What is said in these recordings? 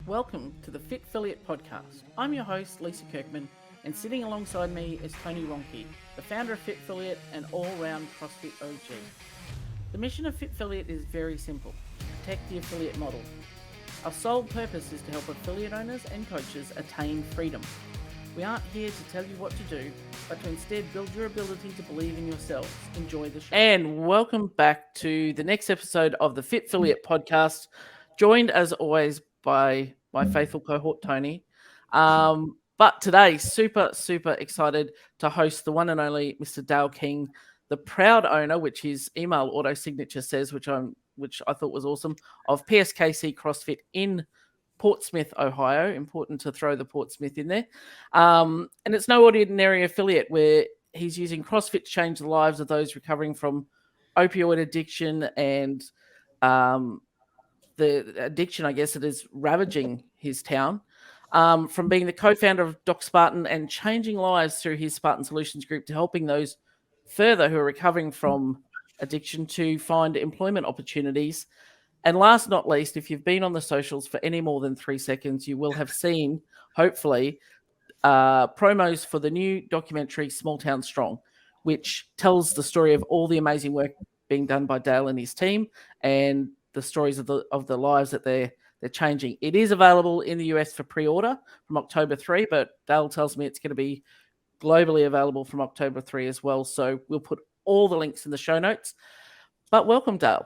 Welcome to the Fit Affiliate Podcast. I'm your host, Lisa Kirkman, and sitting alongside me is Tony Ronke, the founder of Fit Affiliate and all-round CrossFit OG. The mission of Fit Affiliate is very simple: protect the affiliate model. Our sole purpose is to help affiliate owners and coaches attain freedom. We aren't here to tell you what to do, but to instead build your ability to believe in yourselves. Enjoy the show. And welcome back to the next episode of the Fit Affiliate Podcast, joined as always by my faithful cohort, Tony. But today, super excited to host the one and only Mr. Dale King, the proud owner, which his email auto signature says, which I thought was awesome, of PSKC CrossFit in Portsmouth, Ohio. Important to throw the Portsmouth in there. And it's no ordinary affiliate where he's using CrossFit to change the lives of those recovering from opioid addiction and the addiction, I guess, that is ravaging his town. From being the co-founder of Doc Spartan and changing lives through his Spartan Solutions group to helping those further who are recovering from addiction to find employment opportunities. And last not least, if you've been on the socials for any more than 3 seconds, you will have seen, hopefully, promos for the new documentary Small Town Strong, which tells the story of all the amazing work being done by Dale and his team and the stories of the lives that they're changing. It is available in the US for pre-order from October 3, but Dale tells me it's going to be globally available from October 3 as well. So we'll put all the links in the show notes. But welcome, Dale.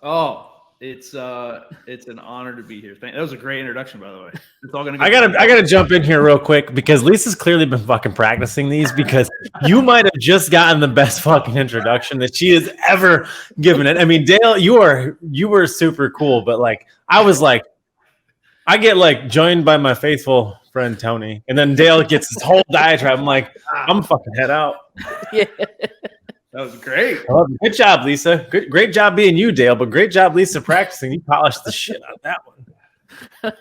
Oh, it's an honor to be here. That was a great introduction, by the way. It's all gonna. I gotta jump in here real quick because Lisa's clearly been fucking practicing these, because you might have just gotten the best fucking introduction that she has ever given it. I mean, Dale, you were super cool, but like I get like joined by my faithful friend Tony, and then Dale gets this whole diatribe. I'm like, I'm fucking head out. Yeah. That was great. Good job, Lisa. Great job being you, Dale, but great job, Lisa, practicing. You polished the shit out of that one.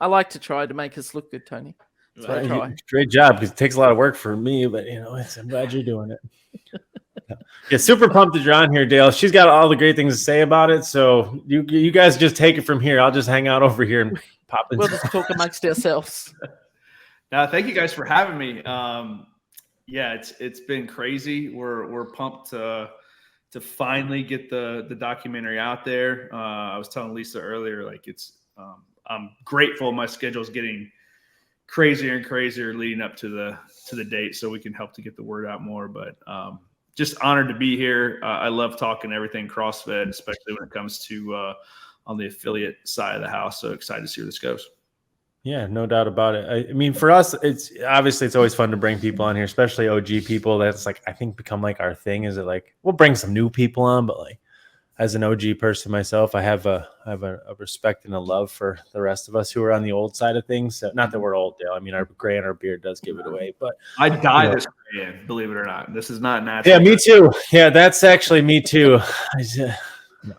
I like to try to make us look good, Tony. That's what I try. Great job, because it takes a lot of work for me, but I'm glad you're doing it. Yeah, super pumped that you're on here, Dale. She's got all the great things to say about it, so you guys just take it from here. I'll just hang out over here and pop in. We'll just talk amongst ourselves. Now, thank you guys for having me. Yeah, it's been crazy. We're pumped to finally get the documentary out there. I was telling Lisa earlier, like I'm grateful my schedule is getting crazier and crazier leading up to the date, so we can help to get the word out more. But just honored to be here. I love talking everything CrossFit, especially when it comes to on the affiliate side of the house. So excited to see where this goes. Yeah, no doubt about it. I mean, for us, it's always fun to bring people on here, especially OG people. That's like, I think, become like our thing. Is it like, we'll bring some new people on, but like as an OG person myself, I have a respect and a love for the rest of us who are on the old side of things. So, not that we're old, Dale. I mean, our gray and our beard does give it away, but I died this way, believe it or not. This is not natural. Yeah, me too. Yeah, that's actually me too. No,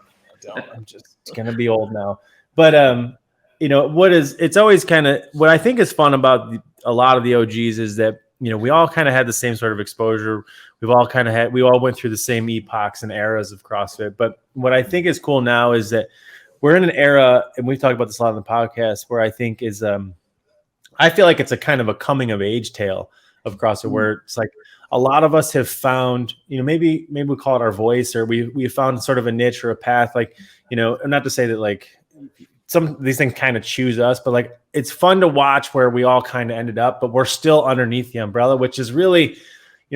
I'm just gonna be old now. But it's always kind of what I think is fun about a lot of the OGs is that, we all kind of had the same sort of exposure. We all went through the same epochs and eras of CrossFit. But what I think is cool now is that we're in an era, and we've talked about this a lot on the podcast, where I think is, I feel like it's a kind of a coming of age tale of CrossFit, where it's like a lot of us have found, maybe we call it our voice, or we found sort of a niche or a path, like, not to say that like some of these things kind of choose us, but like it's fun to watch where we all kind of ended up, but we're still underneath the umbrella, which is really,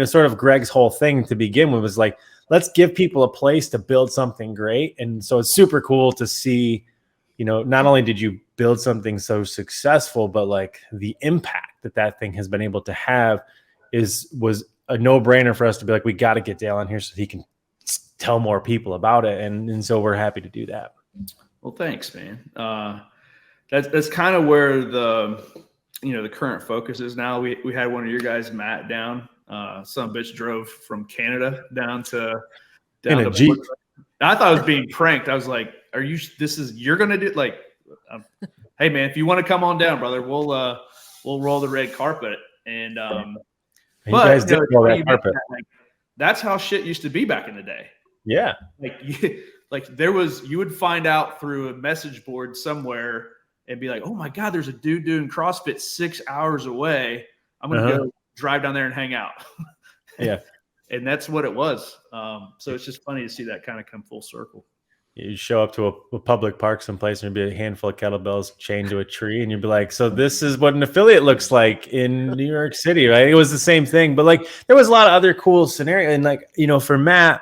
sort of Greg's whole thing to begin with, was like, let's give people a place to build something great. And so it's super cool to see, not only did you build something so successful, but like the impact that thing has been able to have was a no-brainer for us to be like, we got to get Dale on here so he can tell more people about it. And so we're happy to do that. Well, thanks, man. That's kind of where the current focus is now. We had one of your guys, Matt, down. Some bitch drove from Canada down to Jeep. I thought I was being pranked. I was like, you're gonna do like, hey man, if you want to come on down, brother, we'll roll the red carpet. And you guys did roll that carpet. That's how shit used to be back in the day. Yeah. Like you would find out through a message board somewhere and be like, oh my God, there's a dude doing CrossFit 6 hours away. I'm going to go drive down there and hang out. Yeah. And that's what it was. So it's just funny to see that kind of come full circle. You show up to a public park someplace and there'd be a handful of kettlebells chained to a tree, and you'd be like, so this is what an affiliate looks like in New York City, right? It was the same thing, but like there was a lot of other cool scenarios. And like, you know, for Matt,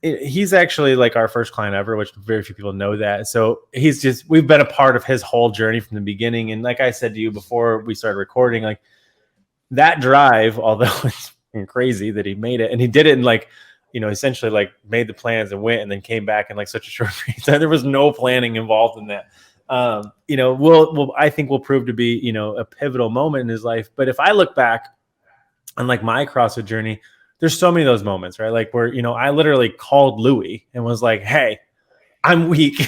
he's actually like our first client ever, which very few people know that. So we've been a part of his whole journey from the beginning. And like I said to you before we started recording, like that drive, although it's crazy that he made it, and he did it in like, you know, essentially like made the plans and went and then came back in like such a short period of time. There was no planning involved in that. You know, I think will prove to be, you know, a pivotal moment in his life. But if I look back on like my CrossFit journey, there's so many of those moments, right? Like where, you know, I literally called Louie and was like, hey, I'm weak.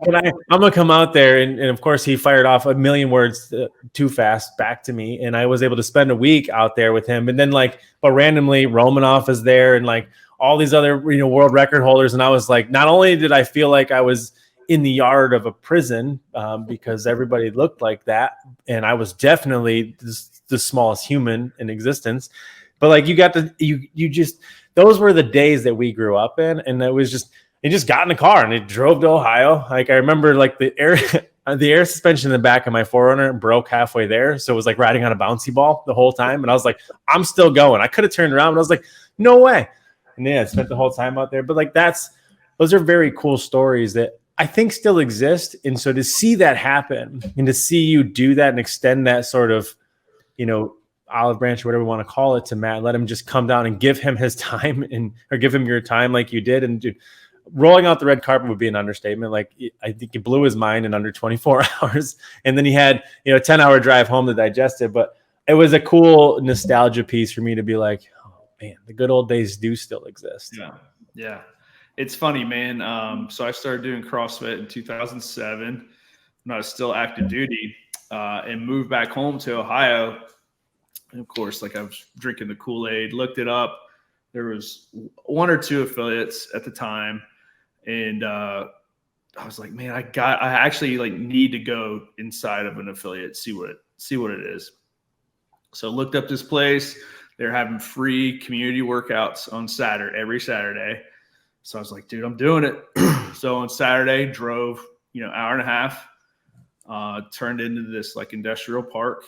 And I'm going to come out there. And of course, he fired off a million words too fast back to me. And I was able to spend a week out there with him. And then like, but randomly Romanoff is there and like all these other, you know, world record holders. And I was like, not only did I feel like I was in the yard of a prison because everybody looked like that. And I was definitely the smallest human in existence. But like you just, those were the days that we grew up in. And it was just, he just got in the car and he drove to Ohio. Like I remember like the air suspension in the back of my 4Runner broke halfway there. So it was like riding on a bouncy ball the whole time. And I was like, I'm still going. I could have turned around, but I was like, no way. And yeah, I spent the whole time out there. But like those are very cool stories that I think still exist. And so to see that happen and to see you do that and extend that sort of, you know, olive branch or whatever we want to call it to Matt, let him just come down and give him his time or give him your time like you did. And dude, rolling out the red carpet would be an understatement. Like I think it blew his mind in under 24 hours. And then he had, you know, a 10-hour drive home to digest it. But it was a cool nostalgia piece for me to be like, oh man, the good old days do still exist. Yeah. Yeah. It's funny, man. So I started doing CrossFit in 2007 when I was still active duty and moved back home to Ohio. And of course, like I was drinking the Kool-Aid, looked it up. There was 1 or 2 affiliates at the time. And I was like, man, I actually like need to go inside of an affiliate, see what it is. So looked up this place. They're having free community workouts on every Saturday. So I was like, dude, I'm doing it. So on Saturday, drove, you know, hour and a half, turned into this like industrial park.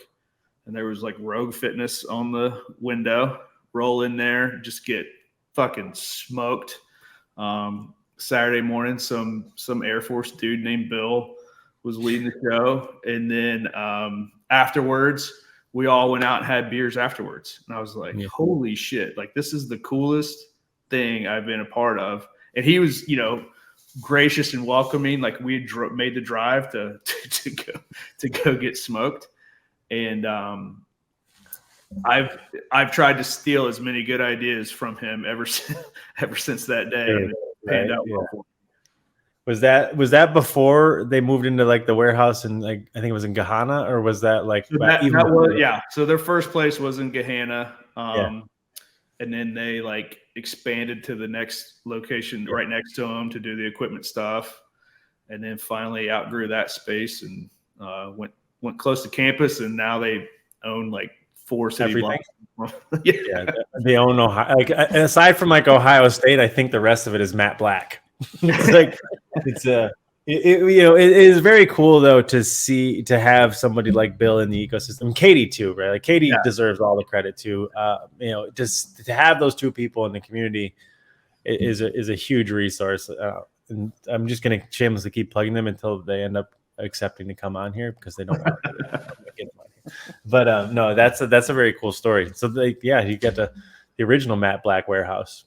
And there was like Rogue Fitness on the window. Roll in there, just get fucking smoked. Saturday morning, some Air Force dude named Bill was leading the show. And then afterwards, we all went out and had beers afterwards. And I was like, holy shit, like this is the coolest thing I've been a part of. And he was, you know, gracious and welcoming. Like we had made the drive to go get smoked. And I've tried to steal as many good ideas from him ever since that day. And it panned out well for me. Was that before they moved into like the warehouse and like I think it was in Gahanna, or was that like So their first place was in Gahanna, and then they like expanded to the next location right next to them to do the equipment stuff, and then finally outgrew that space and went close to campus, and now they own like 4 city blocks. Yeah, they own Ohio. Like aside from like Ohio State, I think the rest of it is Matt Black. It's like you know, it is very cool though to have somebody like Bill in the ecosystem. Katie too, right? Like Katie deserves all the credit too. You know, just to have those 2 people in the community is a huge resource. And I'm just going to shamelessly keep plugging them until they end up accepting to come on here because they don't want to get them on here. But no, that's a very cool story. So you get the original Matt Black warehouse.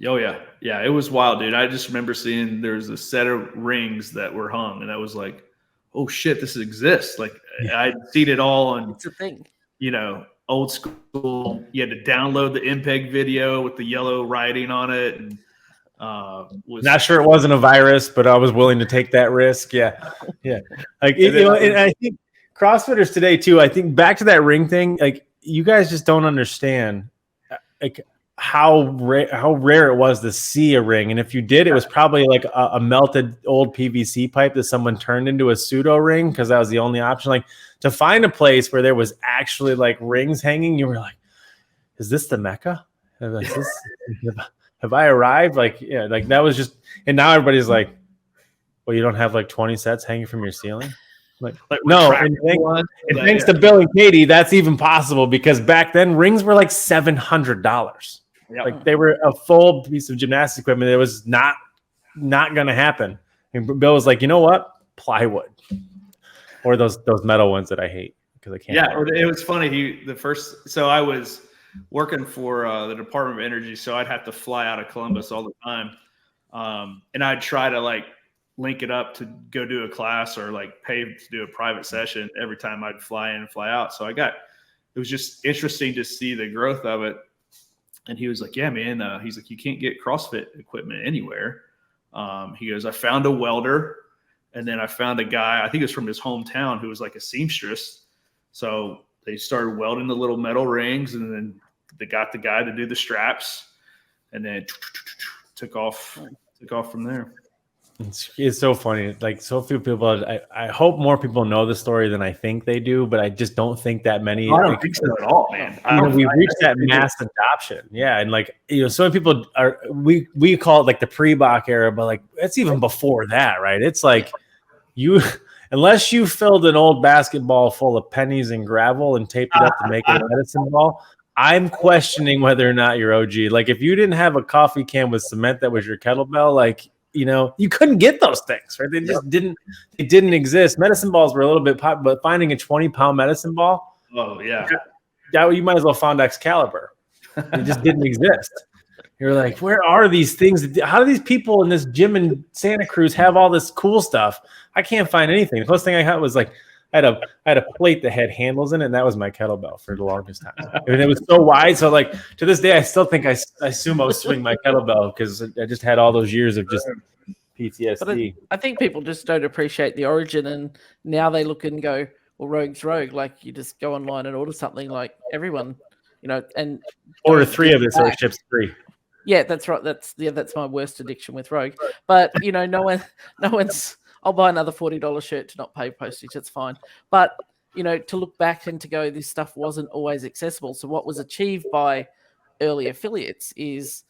Oh yeah, it was wild, dude. I just remember seeing there was a set of rings that were hung, and I was like, "Oh shit, this exists!" Like I'd seen it all on, it's a thing, you know, old school. You had to download the MPEG video with the yellow writing on it, and was not sure it wasn't a virus, but I was willing to take that risk. Yeah. Like and I think CrossFitters today too. I think back to that ring thing. Like you guys just don't understand. Like how rare it was to see a ring. And if you did, it was probably like a melted old PVC pipe that someone turned into a pseudo ring because that was the only option. Like to find a place where there was actually like rings hanging, you were like, is this the Mecca? Have I arrived? Like, yeah, like that was just, and now everybody's like, well, you don't have like 20 sets hanging from your ceiling? Like no, and thanks to Bill and Katie, that's even possible because back then rings were like $700. Yep. Like they were a full piece of gymnastics equipment. It was not going to happen. And Bill was like, you know what? Plywood or those metal ones that I hate because I can't. Yeah, it was funny. So I was working for the Department of Energy, so I'd have to fly out of Columbus all the time, and I'd try to like link it up to go do a class or like pay to do a private session every time I'd fly in and fly out. So it was just interesting to see the growth of it. And he was like, yeah, man, he's like, you can't get CrossFit equipment anywhere. He goes, I found a welder and then I found a guy, I think it was from his hometown, who was like a seamstress. So they started welding the little metal rings and then they got the guy to do the straps and then took off from there. It's so funny. Like so few people. I hope more people know the story than I think they do, but I just don't think that many. I don't think so at all, man. We've reached that mass adoption. Yeah, and like so many people are. We call it like the pre-Bach era, but like it's even before that, right? It's like unless you filled an old basketball full of pennies and gravel and taped it up to make it a medicine ball. I'm questioning whether or not you're OG. Like if you didn't have a coffee can with cement that was your kettlebell, like. You couldn't get those things, right? They just didn't exist. Medicine balls were a little bit pop, but finding a 20-pound medicine ball. Oh yeah. You might as well found Excalibur. It just didn't exist. You're like, where are these things? How do these people in this gym in Santa Cruz have all this cool stuff? I can't find anything. The closest thing I had was like, I had a plate that had handles in it, and that was my kettlebell for the longest time. And it was so wide. So like to this day, I still think I sumo swing my kettlebell because I just had all those years of just PTSD. But I think people just don't appreciate the origin, and now they look and go, well, Rogue's Rogue. Like you just go online and order something like everyone, and order 3 of it so it ships 3. Yeah, that's right. That's my worst addiction with Rogue. But no one's. I'll buy another $40 shirt to not pay postage. That's fine. But, to look back and to go, this stuff wasn't always accessible. So what was achieved by early affiliates is,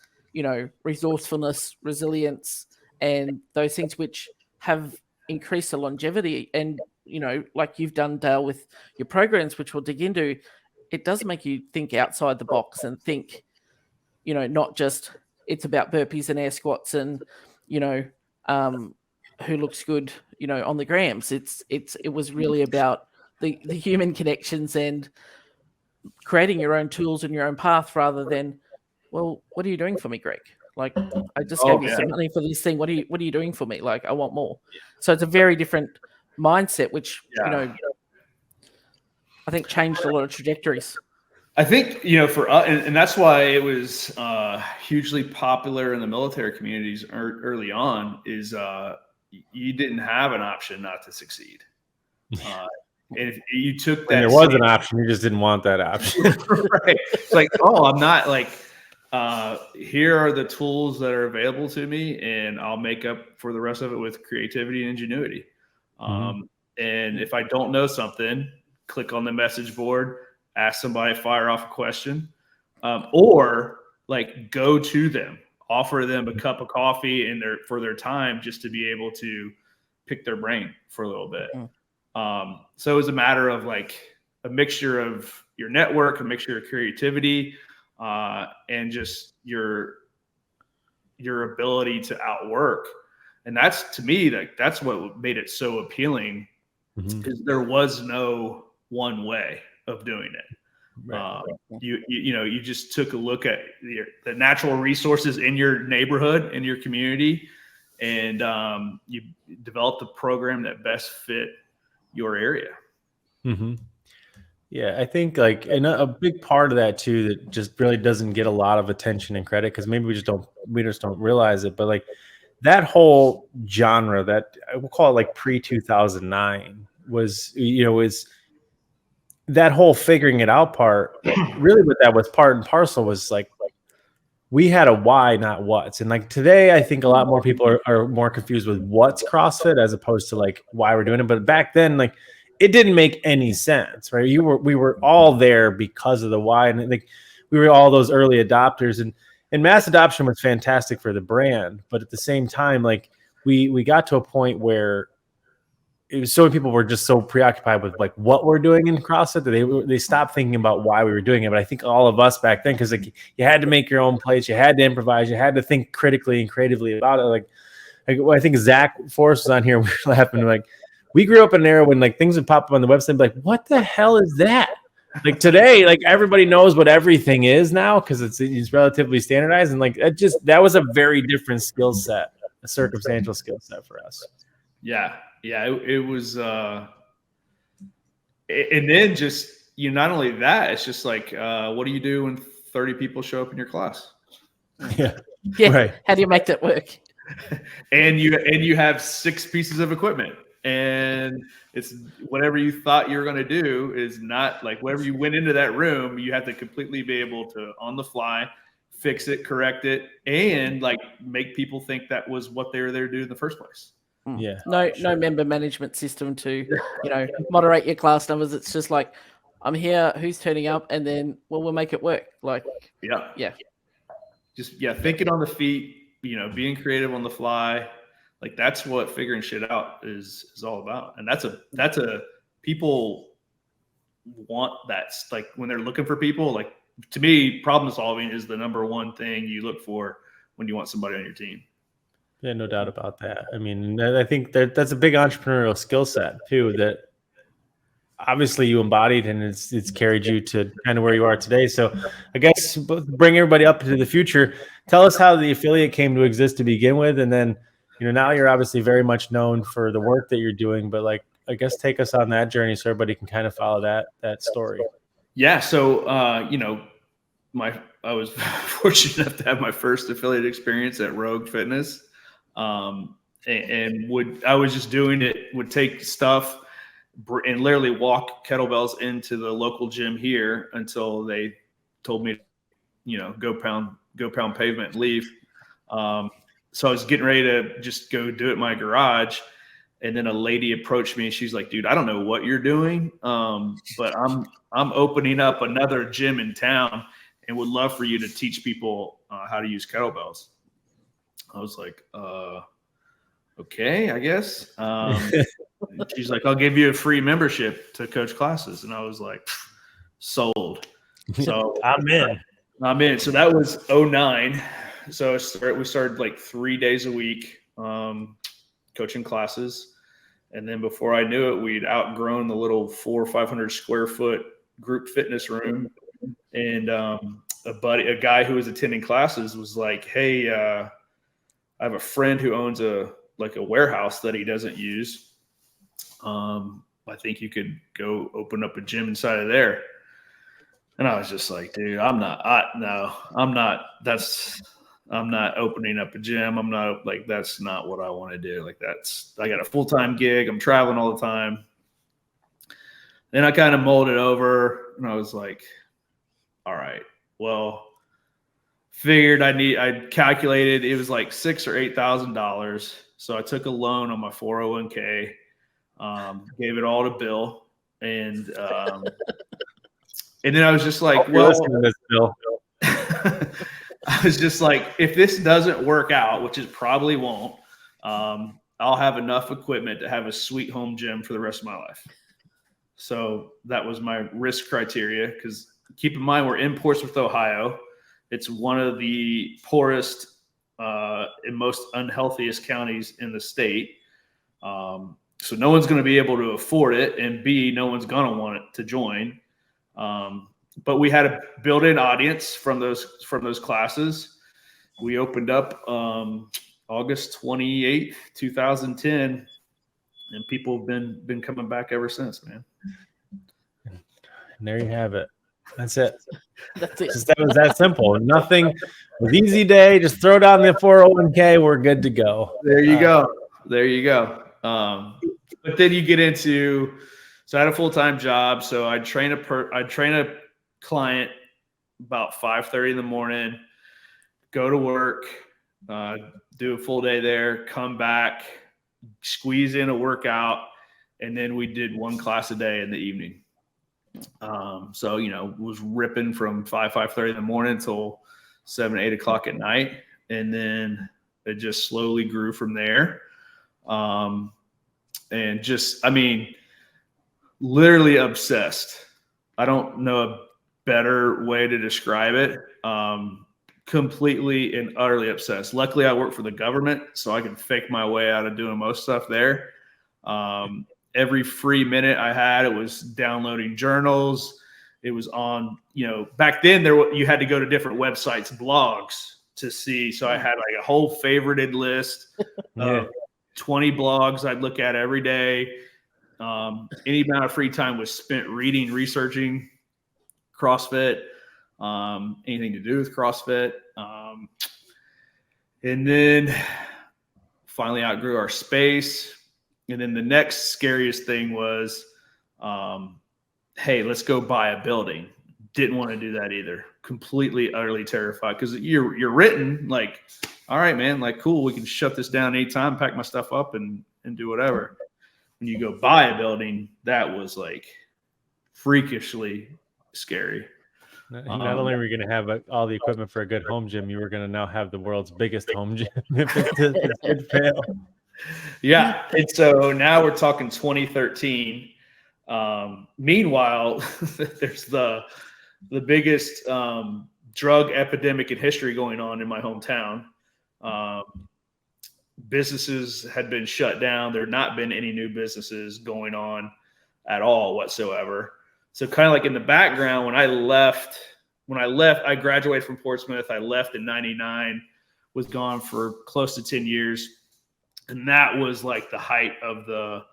resourcefulness, resilience, and those things which have increased the longevity. And, like you've done, Dale, with your programs, which we'll dig into, it does make you think outside the box and think, not just it's about burpees and air squats and, who looks good, on the grams. It was really about the human connections and creating your own tools and your own path rather than, well, what are you doing for me, Greg? Like, I just gave you some money for this thing. What are you doing for me? Like, I want more. So it's a very different mindset, which, I think changed a lot of trajectories. I think, for us, and that's why it was hugely popular in the military communities early on is, you didn't have an option not to succeed. And if you took that, and there was an option, you just didn't want that option. Right. It's like, I'm not like, here are the tools that are available to me, and I'll make up for the rest of it with creativity and ingenuity. And if I don't know something, click on the message board, ask somebody, fire off a question, or like go to them. Offer them a cup of coffee for their time just to be able to pick their brain for a little bit. So it was a matter of like a mixture of your network, a mixture of creativity, and just your ability to outwork. And that's, to me, like that's what made it so appealing, because there was no one way of doing it. Right. You just took a look at the natural resources in your neighborhood, in your community, and you developed a program that best fit your area. Yeah, I think and a big part of that too that just really doesn't get a lot of attention and credit because maybe we just don't realize it, but like that whole genre that we'll call it like pre-2009 was that whole figuring it out part, really what that was part and parcel was like we had a why, not what's. And like today, I think a lot more people are more confused with what's CrossFit as opposed to like why we're doing it. But back then, like it didn't make any sense, right? We were all there because of the why. And like we were all those early adopters, and mass adoption was fantastic for the brand. But at the same time, like we got to a point where it was so many people were just so preoccupied with like what we're doing in CrossFit that they stopped thinking about why we were doing it. But I think all of us back then, because like you had to make your own plates, you had to improvise, you had to think critically and creatively about it. Like I think Zach Forrest was on here. We were laughing like we grew up in an era when like things would pop up on the website and be like, what the hell is that? Like today, like everybody knows what everything is now because it's relatively standardized, and like that was a very different skill set, a circumstantial skill set for us. Yeah. It was, and then just, not only that, it's just like, what do you do when 30 people show up in your class? Yeah. Right. How do you make that work? and you have 6 pieces of equipment, and it's whatever you thought you were going to do is not like whatever you went into that room, you have to completely be able to on the fly fix it, correct it, and like make people think that was what they were there to do in the first place. Yeah. No member management system to, moderate your class numbers. It's just like, I'm here, who's turning up, and then we'll make it work. Like, yeah. Just thinking on the feet, being creative on the fly. Like that's what figuring shit out is all about. And that's a people want that. Like when they're looking for people, like to me, problem solving is the number one thing you look for when you want somebody on your team. Yeah, no doubt about that. I mean, I think that's a big entrepreneurial skill set too, that obviously you embodied, and it's carried you to kind of where you are today. So I guess bring everybody up into the future. Tell us how the affiliate came to exist to begin with. And then, now you're obviously very much known for the work that you're doing, but like, I guess take us on that journey so everybody can kind of follow that story. Yeah. So, I was fortunate enough to have my first affiliate experience at Rogue Fitness. And I was just doing it, would take stuff and literally walk kettlebells into the local gym here until they told me, go pound pavement and leave. So I was getting ready to just go do it in my garage. And then a lady approached me and she's like, dude, I don't know what you're doing. But I'm opening up another gym in town and would love for you to teach people how to use kettlebells. I was like, okay, I guess. She's like, I'll give you a free membership to coach classes. And I was like, sold. So I'm in. So that was 2009. So we started like 3 days a week coaching classes. And then before I knew it, we'd outgrown the little 400 or 500 square foot group fitness room. And a guy who was attending classes was like, hey, I have a friend who owns a warehouse that he doesn't use. I think you could go open up a gym inside of there. And I was just like, dude, I'm not opening up a gym. I'm not like, that's not what I want to do. Like I got a full-time gig. I'm traveling all the time. Then I kind of mulled it over and I was like, all right, well, figured I calculated it was like $6,000 or $8,000. So I took a loan on my 401k, gave it all to Bill. And then I was just like, well, Bill. I was just like, if this doesn't work out, which it probably won't, I'll have enough equipment to have a sweet home gym for the rest of my life. So that was my risk criteria, because keep in mind, we're in Portsmouth, Ohio. It's one of the poorest and most unhealthiest counties in the state. So no one's going to be able to afford it, and B, no one's going to want it to join. But we had a built-in audience from those classes. We opened up August 28th, 2010, and people have been coming back ever since, man. And there you have it. That's it. That's it. That was that simple. Nothing. It was easy day. Just throw down the 401k. We're good to go. There you go. There you go. But then you get into, so I had a full-time job. So I'd train a client about 5:30 in the morning, go to work, do a full day there, come back, squeeze in a workout, and then we did one class a day in the evening. So, was ripping from 5:30 in the morning until 7, 8 o'clock at night. And then it just slowly grew from there. And just, literally obsessed. I don't know a better way to describe it. Completely and utterly obsessed. Luckily, I work for the government, so I can fake my way out of doing most stuff there. Every free minute I had, it was downloading journals. It was on, back then you had to go to different websites, blogs to see. So I had like a whole favorited list of 20 blogs I'd look at every day. Any amount of free time was spent reading, researching CrossFit, anything to do with CrossFit. And then finally outgrew our space. And then the next scariest thing was, hey, let's go buy a building. Didn't want to do that either. Completely, utterly terrified, because you're written like, all right, man, like, cool, we can shut this down anytime, pack my stuff up and do whatever. When you go buy a building, that was like freakishly scary. Not only were you going to have all the equipment for a good home gym, you were going to now have the world's biggest home gym if it did fail. Yeah. And so now we're talking 2013. Meanwhile, there's the biggest drug epidemic in history going on in my hometown. Businesses had been shut down. There had not been any new businesses going on at all whatsoever. So kind of like in the background, when I left, I graduated from Portsmouth. I left in 99, was gone for close to 10 years. And that was like the height of the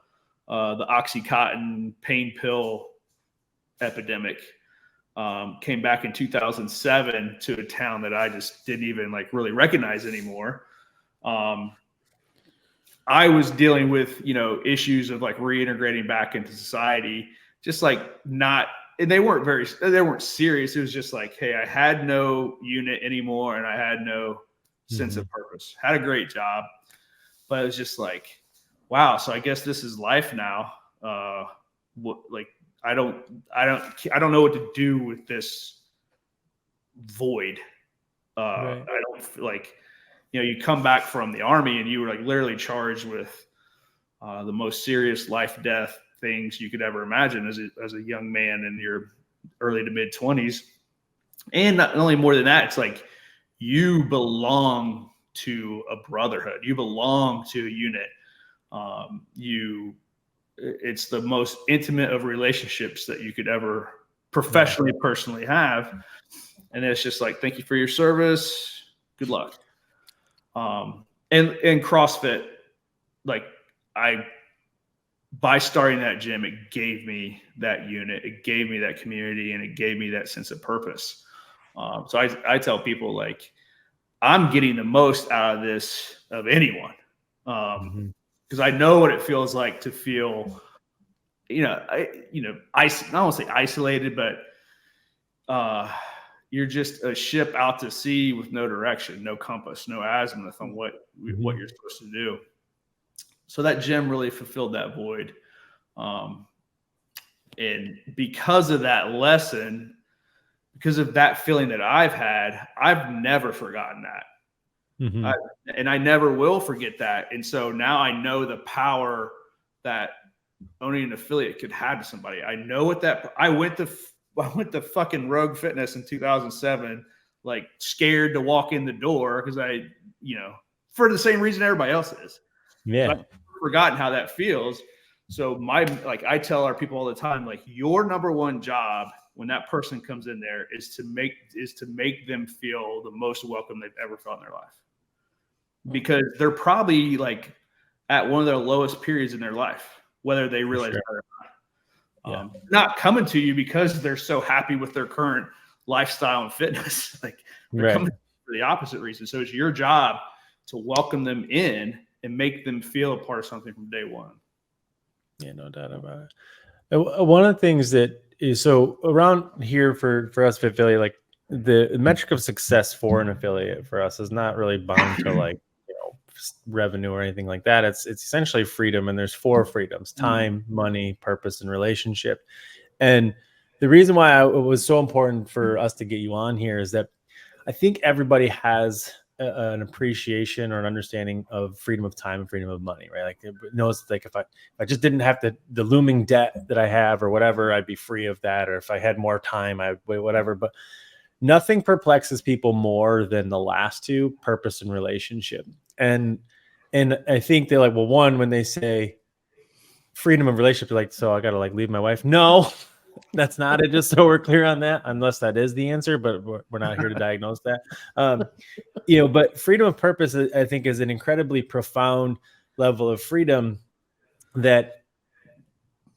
Oxycontin pain pill epidemic. Came back in 2007 to a town that I just didn't even like really recognize anymore. I was dealing with, issues of like reintegrating back into society, just like not, and they weren't serious. It was just like, hey, I had no unit anymore and I had no sense of purpose. Had a great job, but it was just like, wow. So I guess this is life now. I don't know what to do with this void. Right. I don't feel like, you come back from the Army and you were like literally charged with the most serious life death things you could ever imagine as a young man in your early to mid 20s. And not only more than that, it's like you belong to a brotherhood. You belong to a unit. It's the most intimate of relationships that you could ever professionally, personally have. And it's just like, thank you for your service. Good luck. And CrossFit, like by starting that gym, it gave me that unit, it gave me that community, and it gave me that sense of purpose. So I tell people, like, I'm getting the most out of this of anyone. Because I know what it feels like to feel, I don't want to say isolated, but you're just a ship out to sea with no direction, no compass, no azimuth on what you're supposed to do. So that gym really fulfilled that void. And because of that lesson, because of that feeling that I've had, I've never forgotten that. And I never will forget that. And so now I know the power that owning an affiliate could have to somebody. I know what I went to fucking Rogue Fitness in 2007, like scared to walk in the door because for the same reason everybody else is. Yeah. I've forgotten how that feels. So I tell our people all the time, like, your number one job when that person comes in there is to make them feel the most welcome they've ever felt in their life. Because they're probably like at one of their lowest periods in their life, whether they realize it or not. Not coming to you because they're so happy with their current lifestyle and fitness. Like, they're coming for the opposite reason. So it's your job to welcome them in and make them feel a part of something from day one. Yeah, no doubt about it. One of the things that is so around here for us, Fit Philly, like the metric of success for an affiliate for us is not really bound to like, revenue or anything like that. It's essentially freedom. And there's 4 freedoms: time, money, purpose, and relationship. And the reason why it was so important for us to get you on here is that I think everybody has an appreciation or an understanding of freedom of time and freedom of money, right? Like it knows, like if I just didn't have the looming debt that I have or whatever, I'd be free of that. Or if I had more time, I'd whatever. But nothing perplexes people more than the last 2, purpose and relationship. And I think they're like, well, one, when they say freedom of relationship, like, so I got to like leave my wife. No, that's not it. Just so we're clear on that, unless that is the answer, but we're not here to diagnose that. But freedom of purpose, I think, is an incredibly profound level of freedom that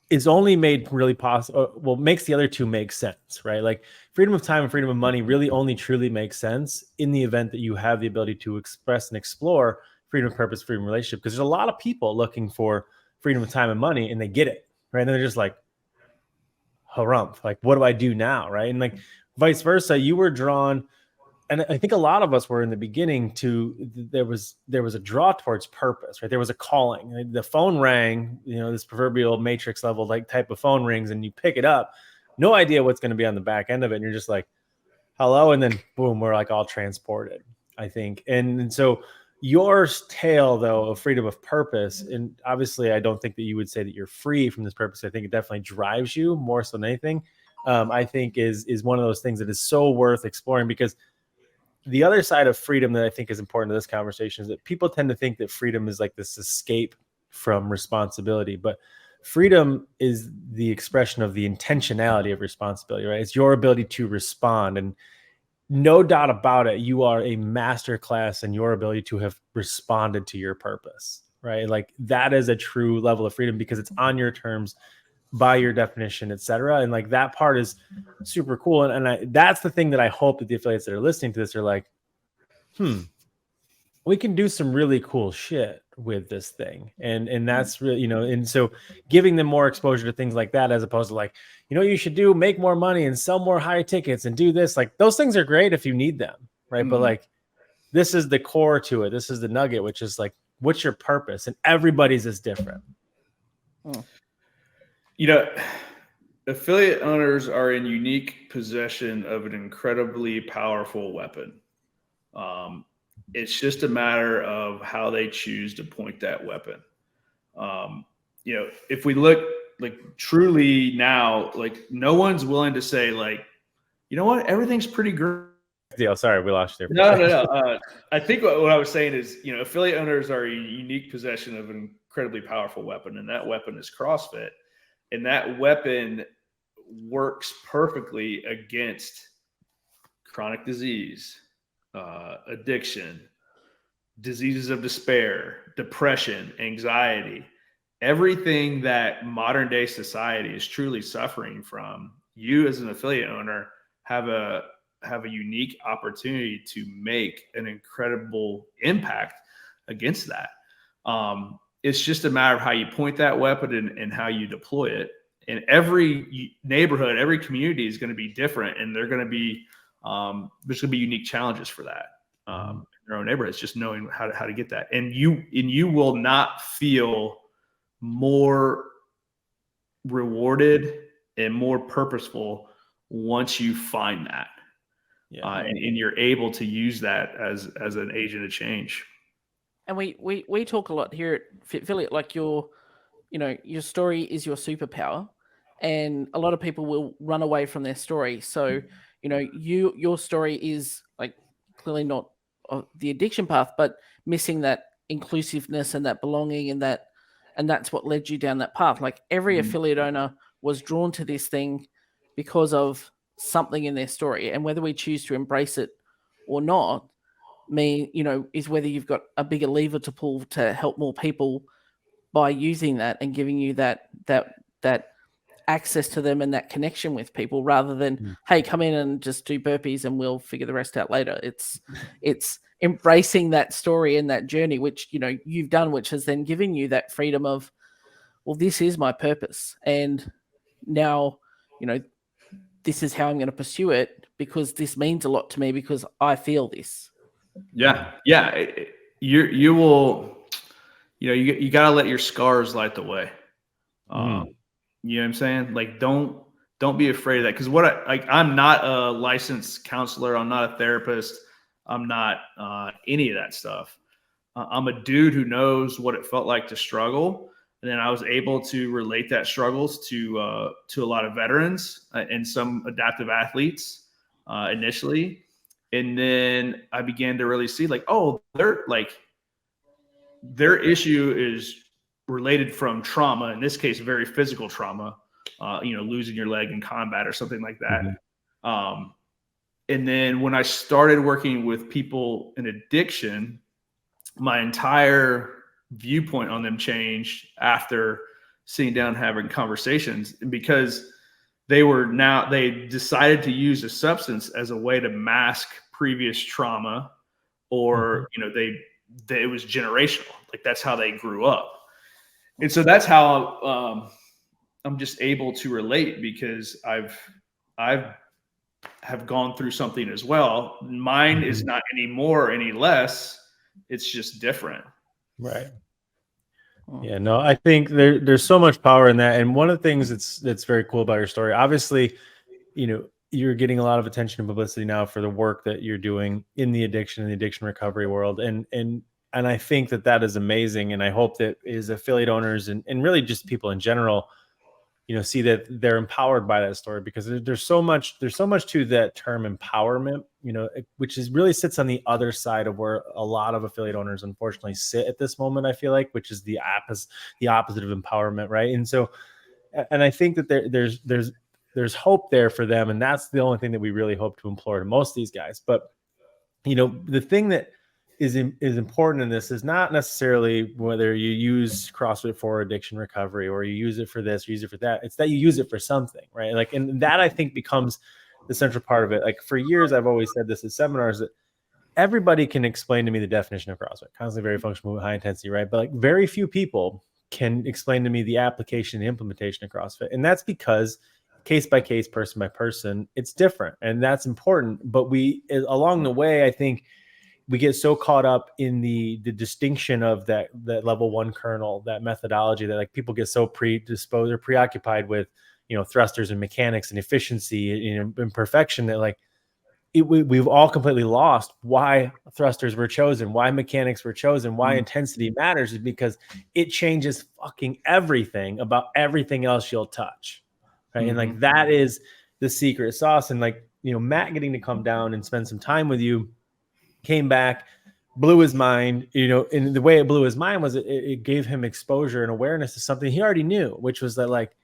is only made really possible. Well, makes the other 2 make sense, right? Like freedom of time and freedom of money really only truly makes sense in the event that you have the ability to express and explore freedom of purpose, freedom of relationship. Because there's a lot of people looking for freedom of time and money, and they get it, right? And they're just like, harumph, like, what do I do now, right? And like vice versa, you were drawn, and I think a lot of us were in the beginning there was a draw towards purpose, right? There was a calling. The phone rang, this proverbial Matrix level like type of phone rings, and you pick it up, no idea what's going to be on the back end of it, and you're just like, hello, and then boom, we're like all transported, I think. And so your tale, though, of freedom of purpose, and obviously I don't think that you would say that you're free from this purpose. I think it definitely drives you more so than anything. I think is one of those things that is so worth exploring, because the other side of freedom that I think is important to this conversation is that people tend to think that freedom is like this escape from responsibility, but freedom is the expression of the intentionality of responsibility, right? It's your ability to respond. And no doubt about it, you are a master class in your ability to have responded to your purpose, right? Like that is a true level of freedom because it's on your terms, by your definition, et cetera. And like that part is super cool. And that's the thing that I hope that the affiliates that are listening to this are like, we can do some really cool shit with this thing. And that's really, and so giving them more exposure to things like that, as opposed to like, you should do, make more money and sell more high tickets and do this. Like those things are great if you need them. Right. Mm-hmm. But like, this is the core to it. This is the nugget, which is like, what's your purpose? And everybody's is different. Affiliate owners are in unique possession of an incredibly powerful weapon. It's just a matter of how they choose to point that weapon. If we look like truly now, like no one's willing to say like, you know what, everything's pretty great. Yeah, sorry, we lost you. No. I think what I was saying is, affiliate owners are a unique possession of an incredibly powerful weapon, and that weapon is CrossFit. And that weapon works perfectly against chronic disease, addiction, diseases of despair, depression, anxiety, everything that modern day society is truly suffering from. You as an affiliate owner have a unique opportunity to make an incredible impact against that. It's just a matter of how you point that weapon and how you deploy it. And every neighborhood, every community is going to be different, and they're going to be there's going to be unique challenges for that in their own neighborhoods. Just knowing how to get that, and you will not feel more rewarded and more purposeful once you find that, and you're able to use that as an agent of change. And we talk a lot here at Fit Affiliate, like your story is your superpower, and a lot of people will run away from their story. So, your story is like clearly not the addiction path, but missing that inclusiveness and that belonging, and that's what led you down that path. Like every affiliate owner was drawn to this thing because of something in their story, and whether we choose to embrace it or not, is whether you've got a bigger lever to pull to help more people by using that and giving you that access to them and that connection with people, rather than, hey, come in and just do burpees and we'll figure the rest out later. It's embracing that story and that journey, which, you've done, which has then given you that freedom of, well, this is my purpose. And now, this is how I'm going to pursue it because this means a lot to me because I feel this. Yeah. You will, you got to let your scars light the way. You know what I'm saying? Like, don't be afraid of that. Cause I'm not a licensed counselor. I'm not a therapist. I'm not any of that stuff. I'm a dude who knows what it felt like to struggle. And then I was able to relate that struggles to a lot of veterans and some adaptive athletes initially. And then I began to really see like, oh, their issue is related from trauma, in this case, very physical trauma, losing your leg in combat or something like that. And then when I started working with people in addiction, my entire viewpoint on them changed after sitting down and having conversations, because they decided to use a substance as a way to mask previous trauma, or it was generational. Like, that's how they grew up. And so that's how I'm just able to relate, because I've have gone through something as well. Mine is not any more or any less. It's just different. Right. Yeah, no, I think there's so much power in that. And one of the things that's very cool about your story, obviously, you're getting a lot of attention and publicity now for the work that you're doing in the addiction recovery world. And I think that is amazing. And I hope that as affiliate owners and really just people in general, see that they're empowered by that story, because there's so much to that term empowerment, which really sits on the other side of where a lot of affiliate owners unfortunately sit at this moment, I feel like, which is the opposite of empowerment. Right. And so, and I think that there's hope there for them. And that's the only thing that we really hope to implore to most of these guys. But, the thing that is important in this is not necessarily whether you use CrossFit for addiction recovery or you use it for this or use it for that. It's that you use it for something, right? Like, and that I think becomes the central part of it. Like, for years, I've always said this at seminars, that everybody can explain to me the definition of CrossFit, constantly very functional movement, high intensity, right? But like, very few people can explain to me the application and implementation of CrossFit. And that's because case by case, person by person, it's different. And that's important. But along the way, I think we get so caught up in the distinction of that level one kernel, that methodology, that like people get so predisposed or preoccupied with, thrusters and mechanics and efficiency and perfection, that like we've all completely lost why thrusters were chosen, why mechanics were chosen, why intensity matters, is because it changes fucking everything about everything else you'll touch. Right. And like, that is the secret sauce. And like, Matt getting to come down and spend some time with you, came back, blew his mind, and the way it blew his mind was it gave him exposure and awareness to something he already knew, which was that, like,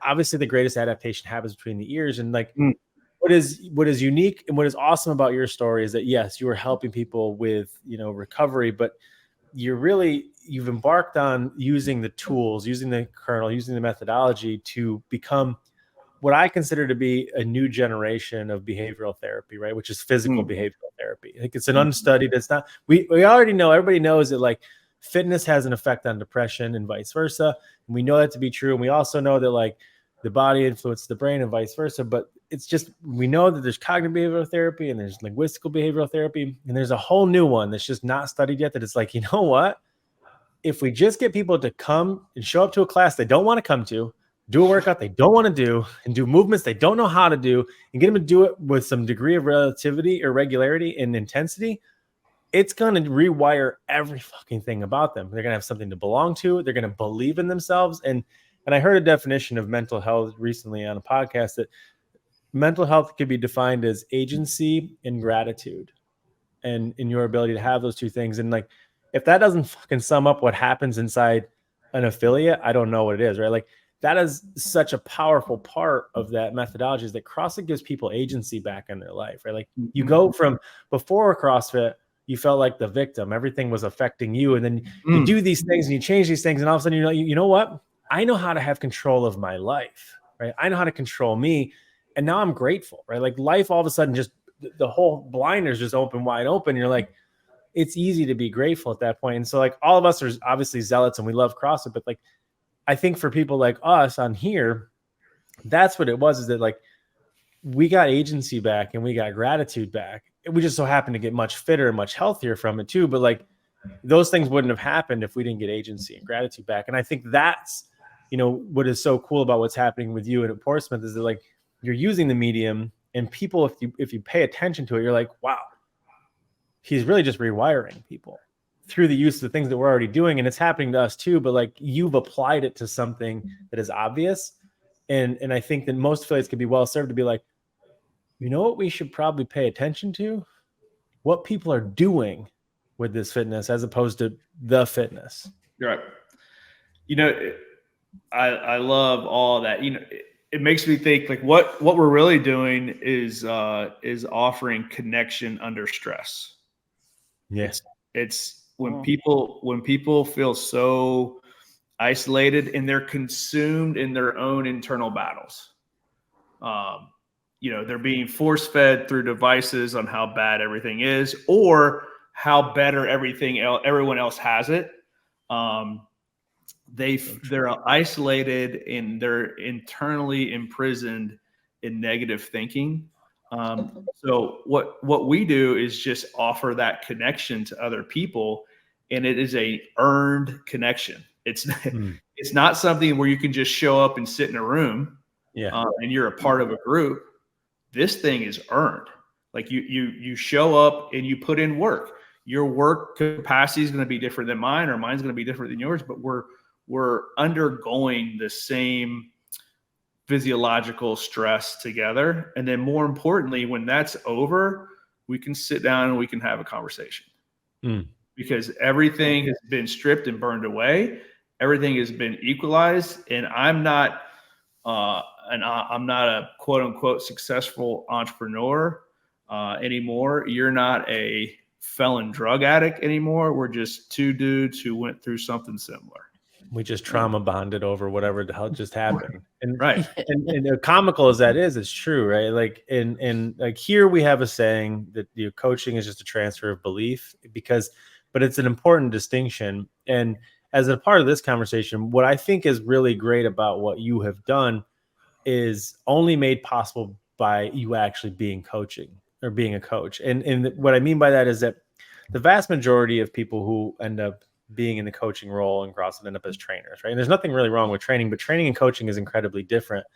obviously the greatest adaptation happens between the ears. And like, what is unique and what is awesome about your story is that, yes, you are helping people with, recovery, but you've embarked on using the tools, using the kernel, using the methodology to become what I consider to be a new generation of behavioral therapy, right? Which is physical behavioral therapy. I think it's an unstudied, it's not, we already know, everybody knows that like fitness has an effect on depression and vice versa. And we know that to be true. And we also know that like the body influences the brain and vice versa, but it's just, we know that there's cognitive behavioral therapy and there's linguistical behavioral therapy. And there's a whole new one that's just not studied yet, that it's like, you know what? If we just get people to come and show up to a class they don't want to come to, do a workout they don't want to do, and do movements they don't know how to do, and get them to do it with some degree of relativity or regularity and intensity, it's going to rewire every fucking thing about them. They're going to have something to belong to. They're going to believe in themselves. And I heard a definition of mental health recently on a podcast, that mental health could be defined as agency and gratitude, and in your ability to have those two things. And like, if that doesn't fucking sum up what happens inside an affiliate, I don't know what it is, right? Like, that is such a powerful part of that methodology, is that CrossFit gives people agency back in their life, right? Like, you go from before CrossFit, you felt like the victim, everything was affecting you. And then you do these things and you change these things. And all of a sudden, you know what? I know how to have control of my life, right? I know how to control me. And now I'm grateful, right? Like, life all of a sudden, just the whole blinders just open wide open. You're like, it's easy to be grateful at that point. And so like, all of us are obviously zealots and we love CrossFit, but like, I think for people like us on here, that's what it was, is that like, we got agency back and we got gratitude back. We just so happened to get much fitter and much healthier from it too. But like those things wouldn't have happened if we didn't get agency and gratitude back. And I think that's, what is so cool about what's happening with you and at Portsmouth is that like you're using the medium, and people, if you pay attention to it, you're like, wow, he's really just rewiring people through the use of the things that we're already doing. And it's happening to us too, but like you've applied it to something that is obvious. And I think that most affiliates could be well served to be like, you know what we should probably pay attention to? What people are doing with this fitness as opposed to the fitness. You're right. I love all that. It makes me think like what we're really doing is offering connection under stress. Yes. It's when people feel so isolated and they're consumed in their own internal battles. They're being force fed through devices on how bad everything is or how better everyone else has it. They're isolated and they're internally imprisoned in negative thinking. So what we do is just offer that connection to other people, and it is a earned connection. It's not something where you can just show up and sit in a room, and you're a part of a group. This thing is earned. Like you show up and you put in work. Your work capacity is going to be different than mine, or mine's going to be different than yours, but we're undergoing the same physiological stress together. And then more importantly, when that's over, we can sit down and we can have a conversation because everything has been stripped and burned away. Everything has been equalized. And I'm not a quote unquote successful entrepreneur anymore. You're not a felon drug addict anymore. We're just two dudes who went through something similar. We just trauma bonded over whatever the hell just happened. And right. And comical as that is, it's true, right? Like in like here we have a saying that coaching is just a transfer of belief but it's an important distinction. And as a part of this conversation, what I think is really great about what you have done is only made possible by you actually being a coach. And what I mean by that is that the vast majority of people who end up being in the coaching role and CrossFit end up as trainers, right? And there's nothing really wrong with training, but training and coaching is incredibly different.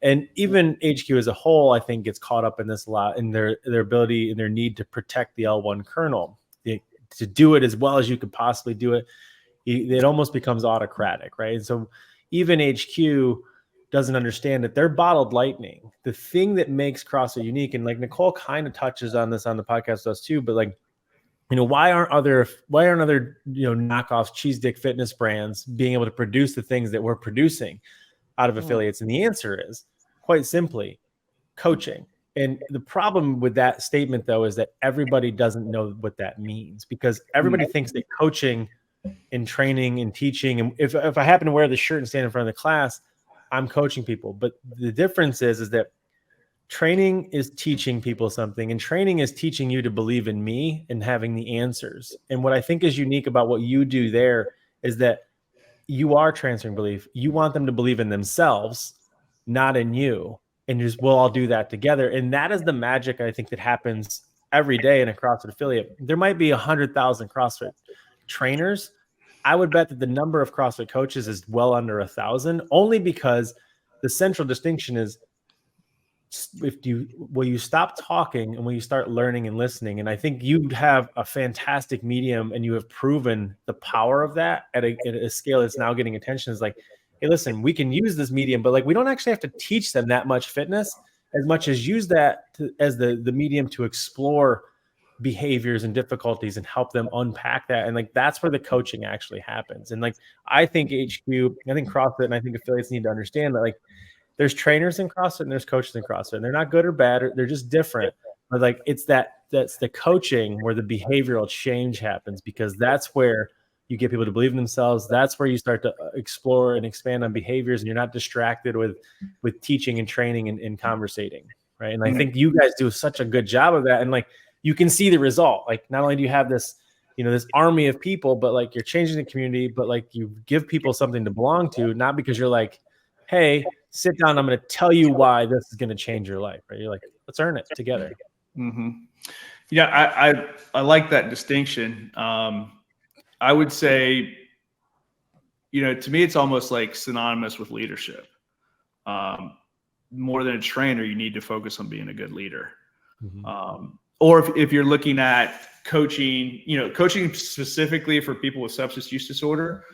And even HQ as a whole, I think, gets caught up in this a lot in their ability and their need to protect the L1 kernel, to do it as well as you could possibly do it. It almost becomes autocratic, right? And so even HQ doesn't understand that they're bottled lightning. The thing that makes CrossFit unique, and like Nicole kind of touches on this on the podcast with us too, but like, why aren't other knockoff cheese dick fitness brands being able to produce the things that we're producing out of affiliates? And the answer is quite simply coaching. And the problem with that statement though is that everybody doesn't know what that means, because everybody thinks that coaching and training and teaching, and if I happen to wear the shirt and stand in front of the class, I'm coaching people. But the difference is that training is teaching people something, and training is teaching you to believe in me and having the answers. And what I think is unique about what you do there is that you are transferring belief. You want them to believe in themselves, not in you. And we'll all do that together. And that is the magic, I think, that happens every day in a CrossFit affiliate. There might be 100,000 CrossFit trainers. I would bet that the number of CrossFit coaches is well under 1,000, only because the central distinction is will you stop talking and will you start learning and listening? And I think you have a fantastic medium, and you have proven the power of that at a scale that's now getting attention. Is like, hey, listen, we can use this medium, but like we don't actually have to teach them that much fitness as much as use that as the medium to explore behaviors and difficulties and help them unpack that. And like that's where the coaching actually happens. And like I think HQ, I think CrossFit, and I think affiliates need to understand that like there's trainers in CrossFit and there's coaches in CrossFit. And they're not good or bad, they're just different. But like that's the coaching where the behavioral change happens, because that's where you get people to believe in themselves. That's where you start to explore and expand on behaviors, and you're not distracted with teaching and training and conversating, right? And I think you guys do such a good job of that. And like you can see the result. Like not only do you have this, this army of people, but like you're changing the community, but like you give people something to belong to, not because you're like, hey, sit down. I'm going to tell you why this is going to change your life. Right? You're like, let's earn it together. Mm-hmm. Yeah, I like that distinction. I would say, to me, it's almost like synonymous with leadership. More than a trainer, you need to focus on being a good leader. Mm-hmm. Or if you're looking at coaching, coaching specifically for people with substance use disorder,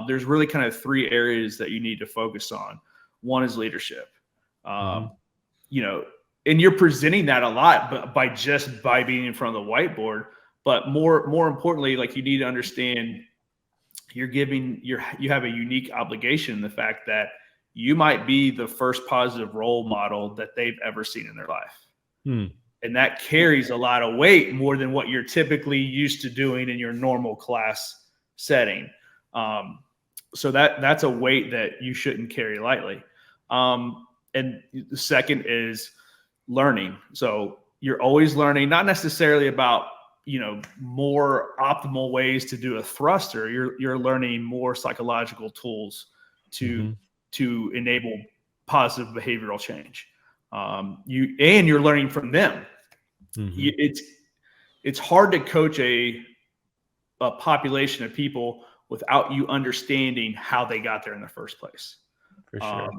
there's really kind of 3 areas that you need to focus on. One is leadership. And you're presenting that a lot, but by being in front of the whiteboard. But more importantly, like, you need to understand you have a unique obligation in the fact that you might be the first positive role model that they've ever seen in their life. And that carries a lot of weight, more than what you're typically used to doing in your normal class setting. So that's a weight that you shouldn't carry lightly. And the second is learning. So you're always learning, not necessarily about, more optimal ways to do a thruster. You're learning more psychological tools to enable positive behavioral change. You're learning from them. It's hard to coach a population of people without you understanding how they got there in the first place. For sure.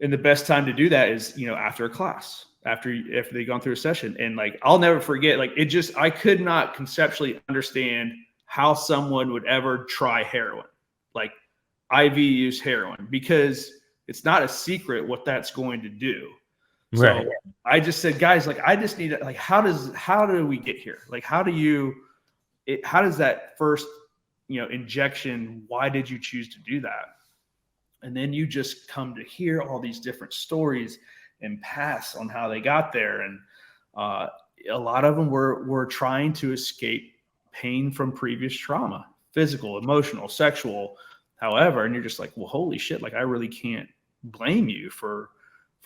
And the best time to do that is, after a class, after they've gone through a session. And like, I'll never forget, like, I could not conceptually understand how someone would ever try heroin, like IV use heroin, because it's not a secret what that's going to do. Right. So I just said, guys, like, I just need, like, how do we get here? Like, how does that first, injection, why did you choose to do that? And then you just come to hear all these different stories and paths on how they got there. And a lot of them were trying to escape pain from previous trauma, physical, emotional, sexual, however. And you're just like, well, holy shit, like, I really can't blame you for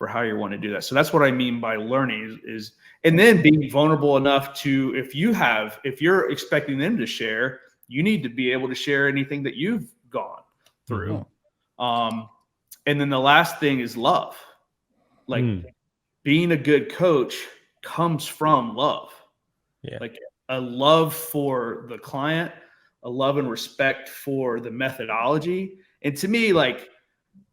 how you want to do that. So that's what I mean by learning is, and then being vulnerable enough to, if you're expecting them to share, you need to be able to share anything that you've gone through. And then the last thing is love. Like, being a good coach comes from love. Yeah. Like, a love for the client, a love and respect for the methodology. And to me, like,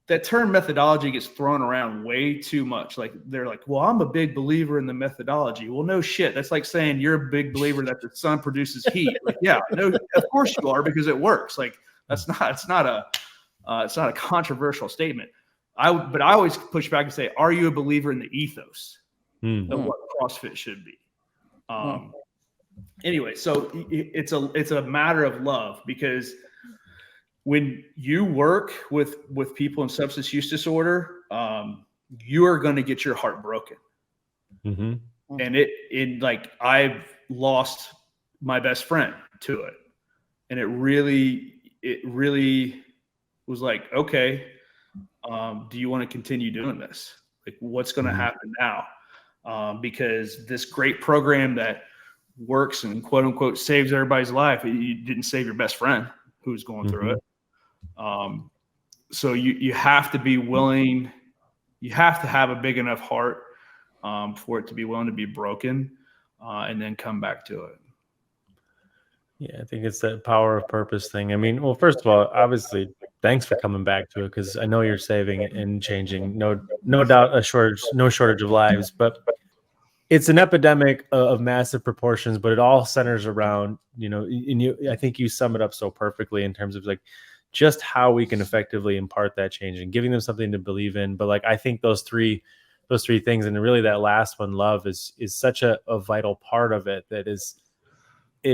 that term methodology gets thrown around way too much. Like, they're like, well, I'm a big believer in the methodology. Well, no shit. That's like saying you're a big believer that the sun produces heat. Like, yeah, no, of course you are, because it works. Like, it's not a controversial statement. But I always push back and say, are you a believer in the ethos of what CrossFit should be? Anyway, so it's a matter of love, because when you work with people in substance use disorder, you are going to get your heart broken. And like, I've lost my best friend to it. And it really was like, okay, do you want to continue doing this? Like, what's going to happen now? Because this great program that works and quote unquote saves everybody's life, you didn't save your best friend who's going through it. So you have to be willing, you have to have a big enough heart for it to be willing to be broken and then come back to it. Yeah, I think it's that power of purpose thing. I mean, well, first of all, obviously, thanks for coming back to it, because I know you're saving and changing, no doubt, no shortage of lives. But it's an epidemic of massive proportions. But it all centers around, I think you sum it up so perfectly in terms of like just how we can effectively impart that change and giving them something to believe in. But like, I think those three things, and really that last one, love, is such a vital part of it. It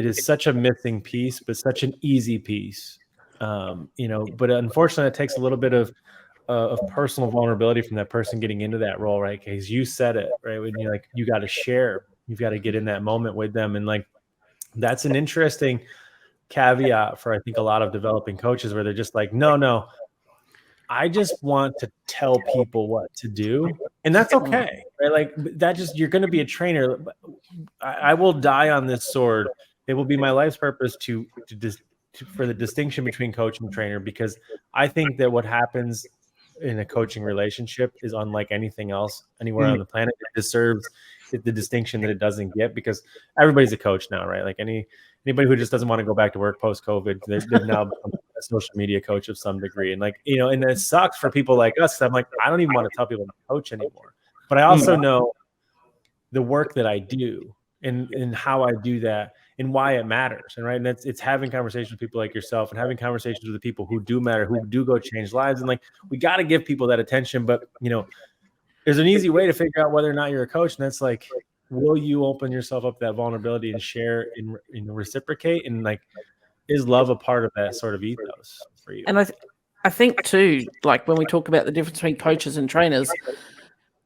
is such a missing piece, but such an easy piece, but unfortunately it takes a little bit of personal vulnerability from that person getting into that role, right? Because you said it, right? When you're like, you got to share, you've got to get in that moment with them. And like, that's an interesting caveat for, I think, a lot of developing coaches, where they're just like, no, I just want to tell people what to do. And that's okay, right? Like, you're going to be a trainer. I will die on this sword. It will be my life's purpose for the distinction between coach and trainer, because I think that what happens in a coaching relationship is unlike anything else anywhere on the planet. It deserves the distinction that it doesn't get, because everybody's a coach now, right? Like anybody who just doesn't want to go back to work post-COVID, they've now become a social media coach of some degree. And like, and it sucks for people like us. I'm like, I don't even want to tell people to coach anymore. But I also know the work that I do and how I do that and why it matters. And right. And it's having conversations with people like yourself and having conversations with the people who do matter, who do go change lives. And like, we got to give people that attention, but there's an easy way to figure out whether or not you're a coach. And that's like, will you open yourself up to that vulnerability and share and reciprocate? And like, is love a part of that sort of ethos for you? And I think too, like when we talk about the difference between coaches and trainers,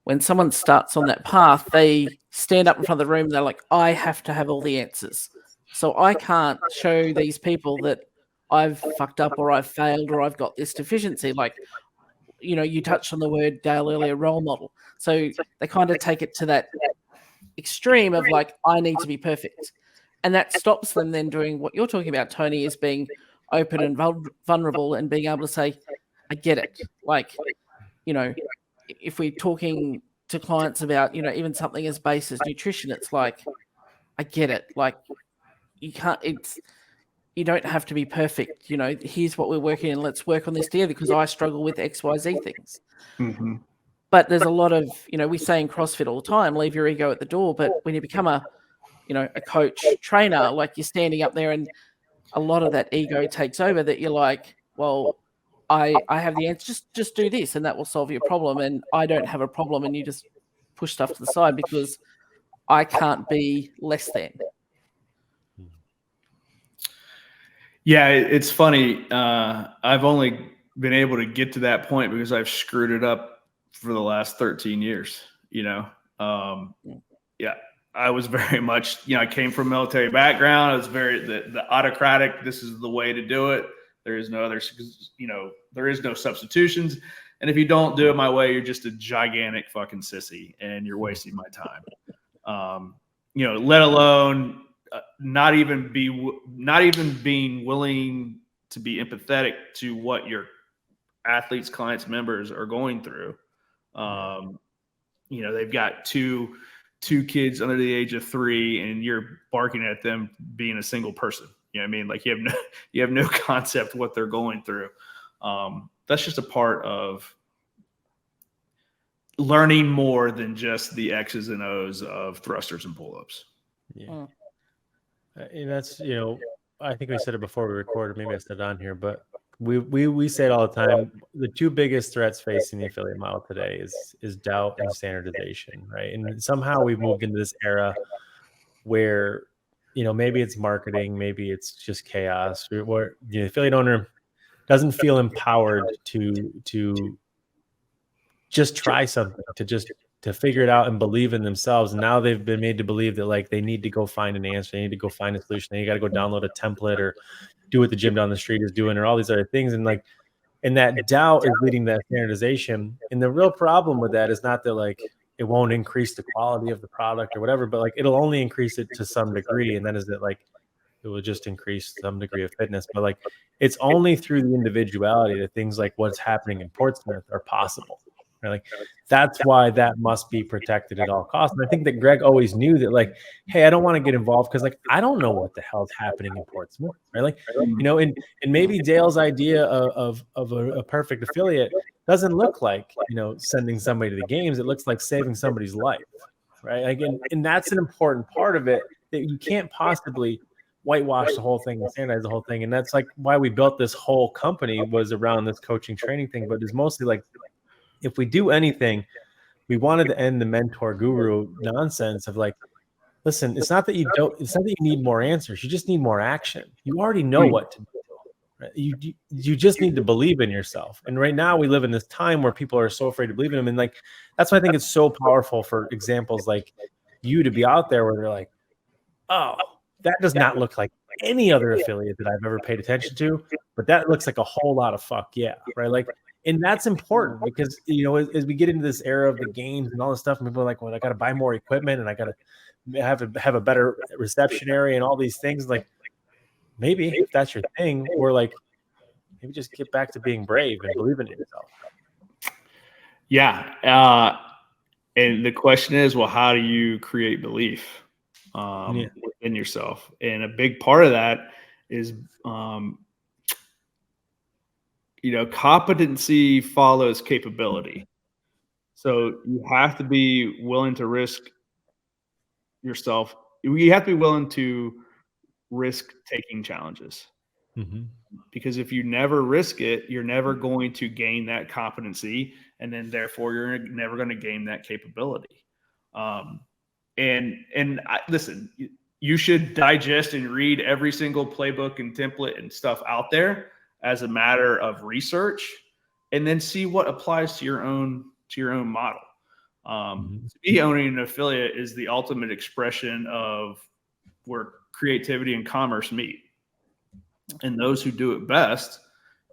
when someone starts on that path, they stand up in front of the room and they're like, I have to have all the answers. So I can't show these people that I've fucked up or I've failed or I've got this deficiency. Like, you touched on the word, Dale, earlier, role model. So they kind of take it to that extreme of like, I need to be perfect. And that stops them then doing what you're talking about, Tony, is being open and vulnerable and being able to say, I get it. Like, if we're talking to clients about, even something as base as nutrition, it's like, I get it. Like, you don't have to be perfect. Here's what we're working on. Let's work on this together because I struggle with XYZ things. Mm-hmm. But there's a lot of, we say in CrossFit all the time, leave your ego at the door. But when you become a coach, trainer, like you're standing up there and a lot of that ego takes over, that you're like, well, I have the answer. Just do this and that will solve your problem. And I don't have a problem. And you just push stuff to the side because I can't be less than. Yeah, it's funny. I've only been able to get to that point because I've screwed it up for the last 13 years. Yeah, I was very much, I came from a military background. I was very the autocratic. This is the way to do it. There is no other, there is no substitutions. And if you don't do it my way, you're just a gigantic fucking sissy and you're wasting my time. Let alone not even being willing to be empathetic to what your athletes, clients, members are going through. They've got two kids under the age of 3 and you're barking at them being a single person. You know what I mean? Like you have no concept what they're going through. That's just a part of learning more than just the X's and O's of thrusters and pull-ups. Yeah. And that's, I think we said it before we recorded, maybe I said it on here, but we say it all the time. The two biggest threats facing the affiliate model today is doubt and standardization, right? And somehow we've moved into this era where, maybe it's marketing, maybe it's just chaos, where the affiliate owner doesn't feel empowered to just try something, to figure it out and believe in themselves. And now they've been made to believe that like they need to go find an answer. They need to go find a solution. They got to go download a template or do what the gym down the street is doing or all these other things. And like, and that doubt is leading to that standardization. And the real problem with that is not that like it won't increase the quality of the product or whatever, but like it'll only increase it to some degree. And that is that like it will just increase some degree of fitness. But like it's only through the individuality that things like what's happening in Portsmouth are possible. Right? Like that's why that must be protected at all costs. And I think that Greg always knew that like, hey, I don't want to get involved because like I don't know what the hell's happening in Portsmouth. Right? Like, and maybe Dale's idea of a perfect affiliate doesn't look like, sending somebody to the games. It looks like saving somebody's life. Right. Again, and that's an important part of it that you can't possibly whitewash the whole thing and standardize the whole thing. And that's like why we built this whole company was around this coaching training thing, but it's mostly like, if we do anything, we wanted to end the mentor guru nonsense of like, listen, it's not that you need more answers. You just need more action. You already know what to do. Right? You just need to believe in yourself. And right now we live in this time where people are so afraid to believe in them. And like, that's why I think it's so powerful for examples like you to be out there where they're like, oh, that does not look like any other affiliate that I've ever paid attention to, but that looks like a whole lot of fuck yeah. Right. Like, and that's important because, as we get into this era of the games and all this stuff, and people are like, well, I got to buy more equipment and I got to have a better reception area and all these things. Like maybe if that's your thing, we're like, maybe just get back to being brave and believing in yourself. Yeah. And the question is, well, how do you create belief within yourself? And a big part of that is, competency follows capability. So you have to be willing to risk yourself. You have to be willing to risk taking challenges. Mm-hmm. Because if you never risk it, you're never going to gain that competency, and then therefore you're never going to gain that capability. Listen, you should digest and read every single playbook and template and stuff out there as a matter of research, and then see what applies to your own model. To me, owning an affiliate is the ultimate expression of where creativity and commerce meet. And those who do it best,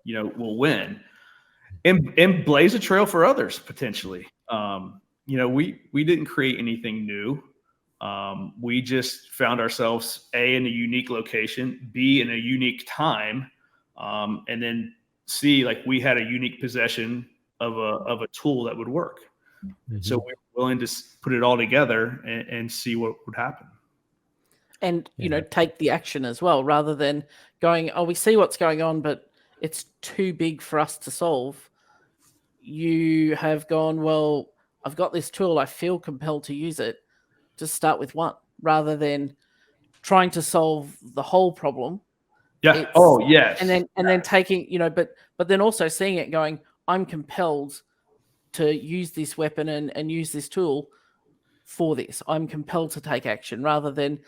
will win and blaze a trail for others potentially. We didn't create anything new. We just found ourselves A, in a unique location, B, in a unique time, and then C, like we had a unique possession of a tool that would work. Mm-hmm. So we were willing to put it all together and see what would happen. And, take the action as well, rather than going, we see what's going on, but it's too big for us to solve. You have gone, well, I've got this tool. I feel compelled to use it. Just start with one, rather than trying to solve the whole problem. Yeah. Oh, yes. And then taking, but then also seeing it going, I'm compelled to use this weapon and use this tool for this. I'm compelled to take action, rather than,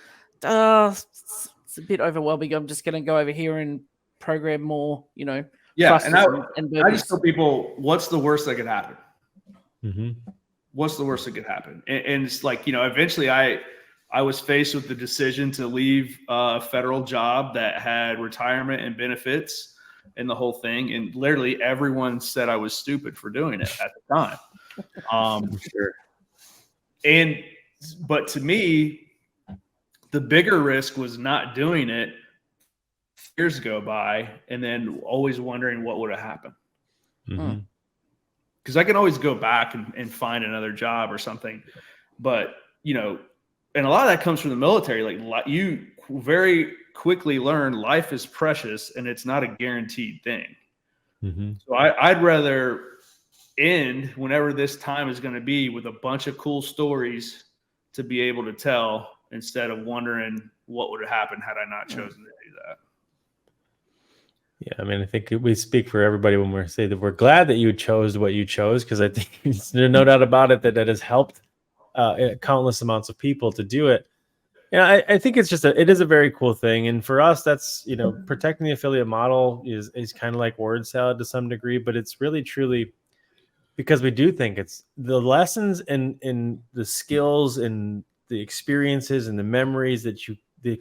it's a bit overwhelming. I'm just going to go over here and program more, Yeah, and I just tell people, what's the worst that could happen? Mm-hmm. What's the worst that could happen? And it's like, eventually I was faced with the decision to leave a federal job that had retirement and benefits and the whole thing. And literally everyone said I was stupid for doing it at the time. Sure. But to me, the bigger risk was not doing it. Years go by and then always wondering what would have happened. Mm-hmm. Because I can always go back and find another job or something. But, and a lot of that comes from the military. Like you very quickly learn life is precious and it's not a guaranteed thing. Mm-hmm. So I'd rather end whenever this time is going to be with a bunch of cool stories to be able to tell, instead of wondering what would have happened had I not chosen to do that. Yeah, I mean, I think we speak for everybody when we say that we're glad that you chose what you chose, because I think there's no doubt about it that has helped countless amounts of people to do it. I think it's it is a very cool thing. And for us, that's, protecting the affiliate model is kind of like word salad to some degree, but it's really truly because we do think it's the lessons and the skills and the experiences and the memories that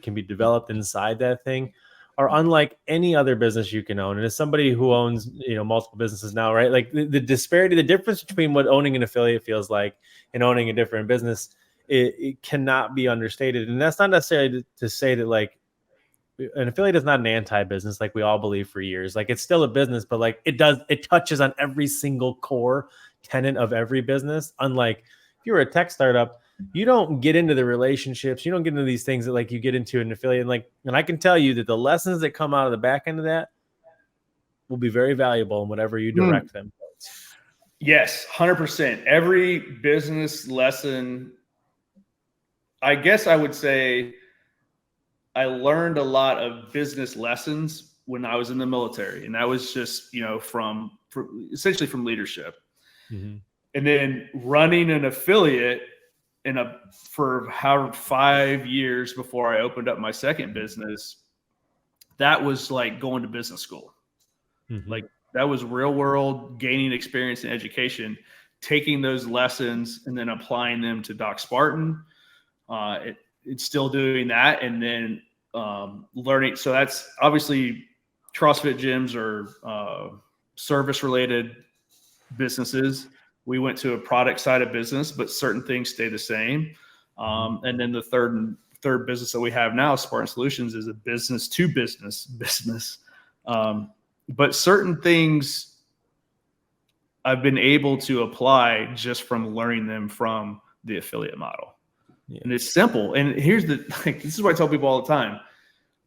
can be developed inside that thing are unlike any other business you can own. And as somebody who owns, multiple businesses now, right? Like the disparity, the difference between what owning an affiliate feels like and owning a different business, it cannot be understated. And that's not necessarily to say that like an affiliate is not an anti-business, like we all believe for years. Like it's still a business, but like it touches on every single core tenet of every business. Unlike if you're a tech startup, you don't get into the relationships. You don't get into these things that like you get into an affiliate. And I can tell you that the lessons that come out of the back end of that will be very valuable in whatever you direct them. Yes, 100%. Every business lesson, I guess I would say I learned a lot of business lessons when I was in the military. And that was just, essentially from leadership. Mm-hmm. And then running an affiliate for 5 years before I opened up my second business, that was like going to business school. Mm-hmm. Like that was real world, gaining experience and education, taking those lessons and then applying them to Doc Spartan. It's still doing that. And then learning. So that's obviously CrossFit gyms are service related businesses. We went to a product side of business, but certain things stay the same. And then the third business that we have now, Spartan Solutions, is a business to business. But certain things I've been able to apply just from learning them from the affiliate model. Yeah. And it's simple. And here's this is what I tell people all the time.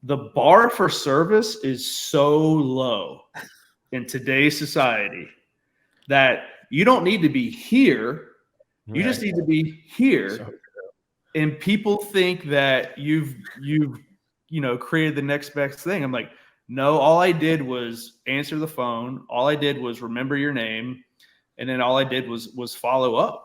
The bar for service is so low in today's society that you don't need to be here. You just need to be here. And people think that you've created the next best thing. I'm like, no, all I did was answer the phone. All I did was remember your name. And then all I did was follow up.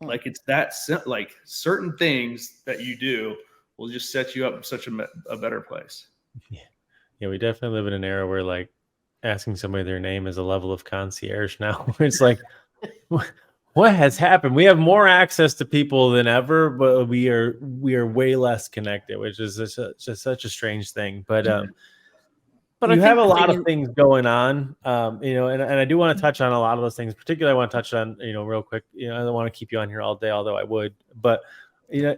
Like it's that like certain things that you do will just set you up in such a better place. Yeah, we definitely live in an era where like asking somebody their name is a level of concierge now. It's like, what has happened? We have more access to people than ever, but we are way less connected, which is just such a strange thing. But you have a lot of things going on, and I do want to touch on a lot of those things. Particularly, I want to touch on, real quick. I don't want to keep you on here all day, although I would. But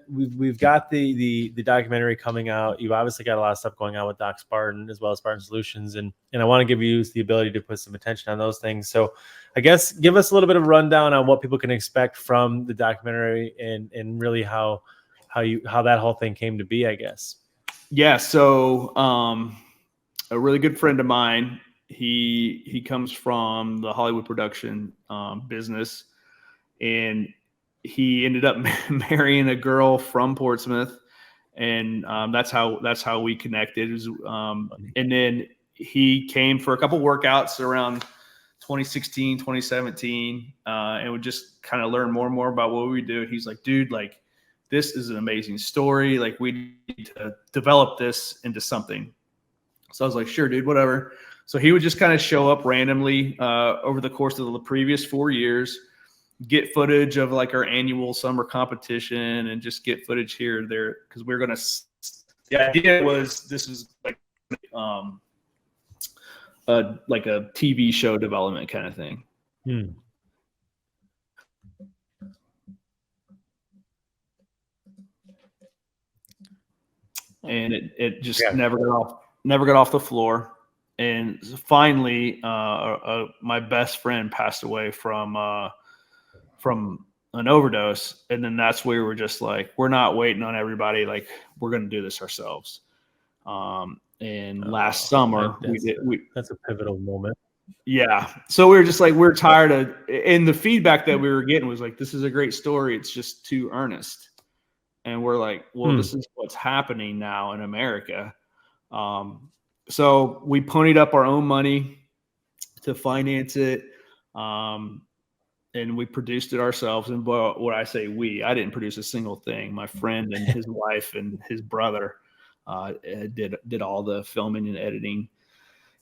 we've got the documentary coming out. You've obviously got a lot of stuff going on with Doc Spartan as well as Spartan Solutions, and I want to give you the ability to put some attention on those things. So, I guess give us a little bit of a rundown on what people can expect from the documentary and really how that whole thing came to be, I guess. Yeah. So, a really good friend of mine, he comes from the Hollywood production business, and he ended up marrying a girl from Portsmouth, and that's how we connected. It was, and then he came for a couple workouts around 2016, 2017, and would just kind of learn more and more about what we do. He's like, dude, like this is an amazing story. Like we need to develop this into something. So I was like, sure, dude, whatever. So he would just kind of show up randomly over the course of the previous 4 years, get footage of like our annual summer competition and just get footage here and there. Cause we're going to, the idea was this is like a TV show development kind of thing. And it just never got off the floor. And finally, my best friend passed away from an overdose. And then that's where we were just like, we're not waiting on everybody. Like we're going to do this ourselves. Last summer that's a pivotal moment. Yeah. So we were just like, we're tired of, and the feedback that we were getting was like, this is a great story. It's just too earnest. And we're like, well, this is what's happening now in America. So we ponied up our own money to finance it. And we produced it ourselves. And what I say I didn't produce a single thing. My friend and his wife and his brother did all the filming and editing.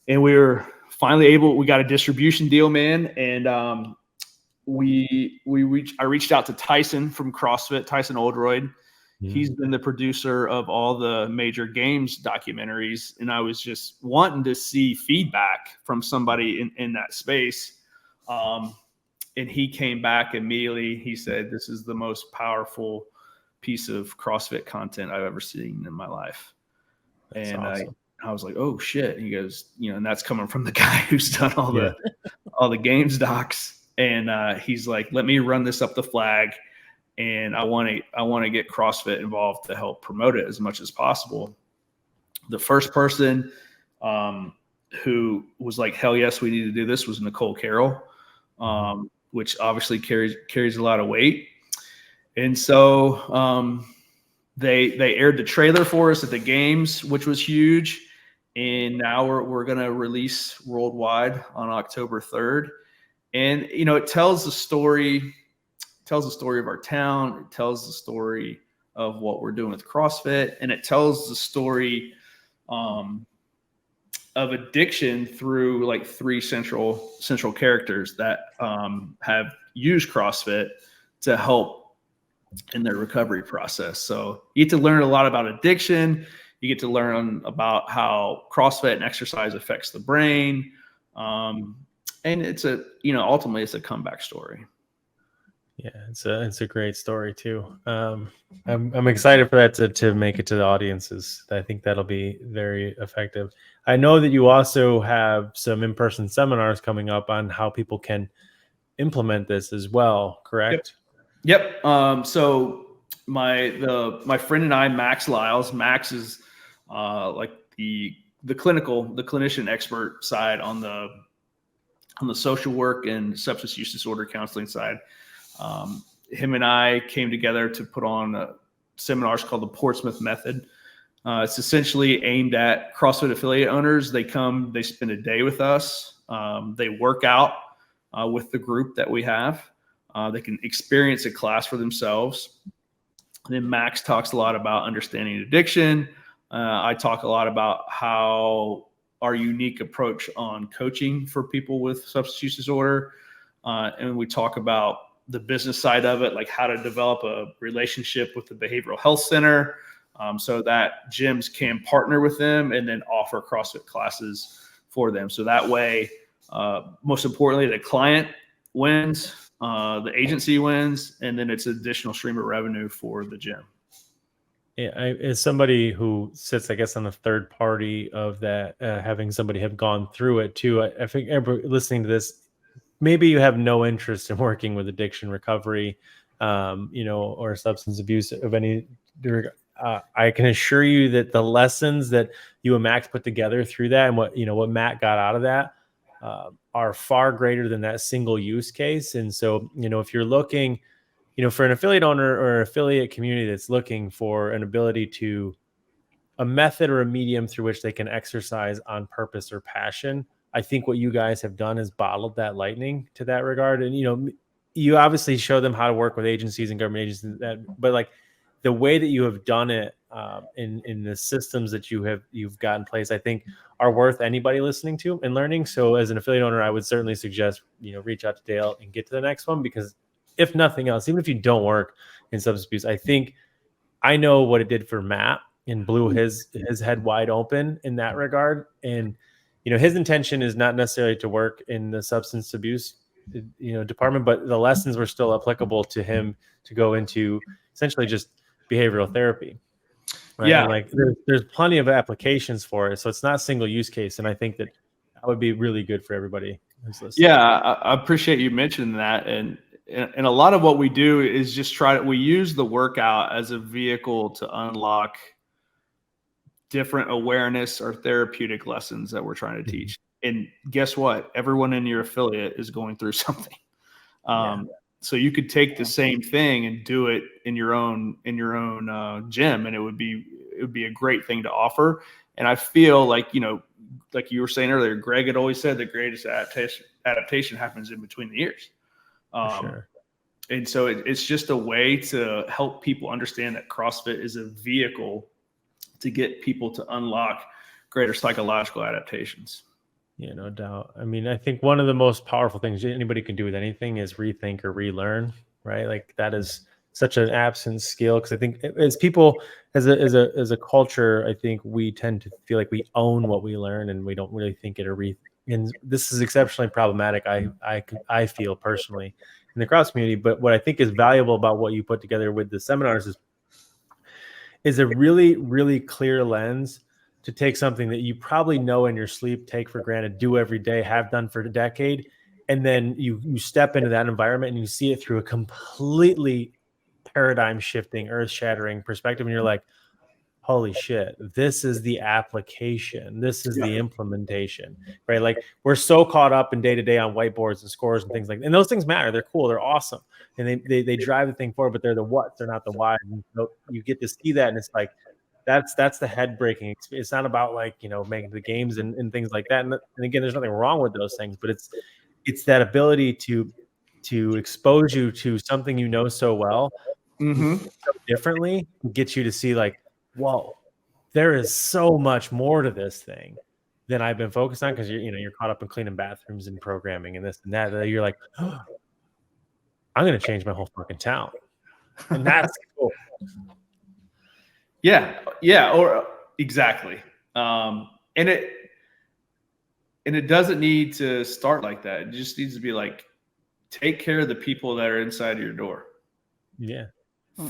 And we were finally we got a distribution deal, man. And I reached out to Tyson from CrossFit, Tyson Oldroyd. He's been the producer of all the major games documentaries. And I was just wanting to see feedback from somebody in that space. And he came back immediately. He said, this is the most powerful piece of CrossFit content I've ever seen in my life. That's and awesome. I was like, oh shit. And he goes, and that's coming from the guy who's done all the games docs. And he's like, let me run this up the flag. And I want to get CrossFit involved to help promote it as much as possible. The first person who was like, hell yes, we need to do this was Nicole Carroll, which obviously carries a lot of weight. And so they aired the trailer for us at the games, which was huge. And now we're going to release worldwide on October 3rd. And, it tells the story of our town. It tells the story of what we're doing with CrossFit, and it tells the story of addiction through like three central characters that have used CrossFit to help in their recovery process. So you get to learn a lot about addiction. You get to learn about how CrossFit and exercise affects the brain. And it's ultimately it's a comeback story. Yeah, it's a great story too. I'm excited for that to make it to the audiences. I think that'll be very effective. I know that you also have some in-person seminars coming up on how people can implement this as well, correct? Yep. So my friend and I, Max Lyles. Max is like the clinician expert side on the social work and substance use disorder counseling side. Him and I came together to put on seminars called the Portsmouth Method. It's essentially aimed at CrossFit affiliate owners. They come, they spend a day with us. They work out with the group that we have. They can experience a class for themselves. And then Max talks a lot about understanding addiction. I talk a lot about how our unique approach on coaching for people with substance use disorder. And we talk about the business side of it, like how to develop a relationship with the behavioral health center so that gyms can partner with them and then offer CrossFit classes for them. So that way, most importantly, the client wins, the agency wins, and then it's an additional stream of revenue for the gym. Yeah, as somebody who sits, I guess, on the third party of that, having somebody have gone through it too, I think everybody listening to this, maybe you have no interest in working with addiction recovery, or substance abuse of any. I can assure you that the lessons that you and Max put together through that, and what Matt got out of that, are far greater than that single use case. And so, if you're looking, for an affiliate owner or affiliate community that's looking for an ability to a method or a medium through which they can exercise on purpose or passion, I think what you guys have done is bottled that lightning to that regard. And, you obviously show them how to work with agencies and government agencies, but like the way that you have done it in the systems that you've got in place, I think are worth anybody listening to and learning. So as an affiliate owner, I would certainly suggest, reach out to Dale and get to the next one, because if nothing else, even if you don't work in substance abuse, I know what it did for Matt and blew his head wide open in that regard. And, his intention is not necessarily to work in the substance abuse, department, but the lessons were still applicable to him to go into essentially just behavioral therapy. Right? Yeah. And like there's plenty of applications for it. So it's not single use case. And I think that would be really good for everybody who's listening. Yeah. I appreciate you mentioning that. And a lot of what we do is just we use the workout as a vehicle to unlock different awareness or therapeutic lessons that we're trying to teach. And guess what? Everyone in your affiliate is going through something. So you could take the same thing and do it in your own gym, and it would be a great thing to offer. And I feel like, like you were saying earlier, Greg had always said the greatest adaptation happens in between the years. Sure. And so it's just a way to help people understand that CrossFit is a vehicle to get people to unlock greater psychological adaptations. Yeah, no doubt. I mean, I think one of the most powerful things anybody can do with anything is rethink or relearn, right? Like that is such an absent skill. Cause I think as people, as a culture, I think we tend to feel like we own what we learn and we don't really think it or and this is exceptionally problematic. I feel personally in the cross community, but what I think is valuable about what you put together with the seminars is a really, really clear lens to take something that you probably know in your sleep, take for granted, do every day, have done for a decade. And then you step into that environment and you see it through a completely paradigm shifting, earth shattering perspective. And you're like, holy shit, this is the application. This is the implementation, right? Like we're so caught up in day to day on whiteboards and scores and things like that. And those things matter. They're cool. They're awesome. And they drive the thing forward, but they're the what, they're not the why. And so you get to see that. And it's like, that's the head breaking. It's not about like, making the games and things like that. And again, there's nothing wrong with those things, but it's that ability to expose you to something so well, so differently, gets you to see like, whoa, there is so much more to this thing than I've been focused on. Cause you're caught up in cleaning bathrooms and programming and this and that. You're like, oh, I'm going to change my whole fucking town. And that's cool. Yeah, or exactly. And it doesn't need to start like that. It just needs to be like, take care of the people that are inside your door. Yeah.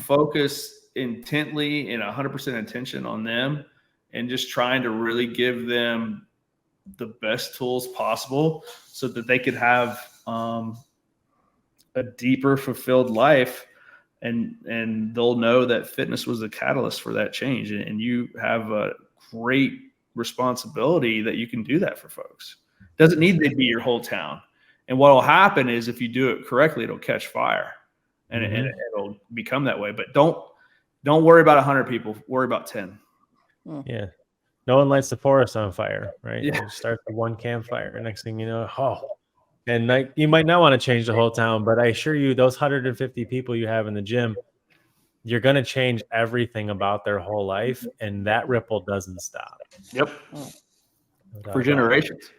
Focus intently and 100% attention on them, and just trying to really give them the best tools possible so that they could have a deeper, fulfilled life, and they'll know that fitness was the catalyst for that change. And you have a great responsibility that you can do that for folks. Doesn't need to be your whole town. And what will happen is if you do it correctly, it'll catch fire, and, and it'll become that way. But don't worry about 100 people. Worry about 10. Yeah. No one lights the forest on fire, right? Yeah. You start the one campfire. Next thing you know, and like, you might not want to change the whole town, but I assure you, those 150 people you have in the gym, you're going to change everything about their whole life, and that ripple doesn't stop. Yep. No For generations.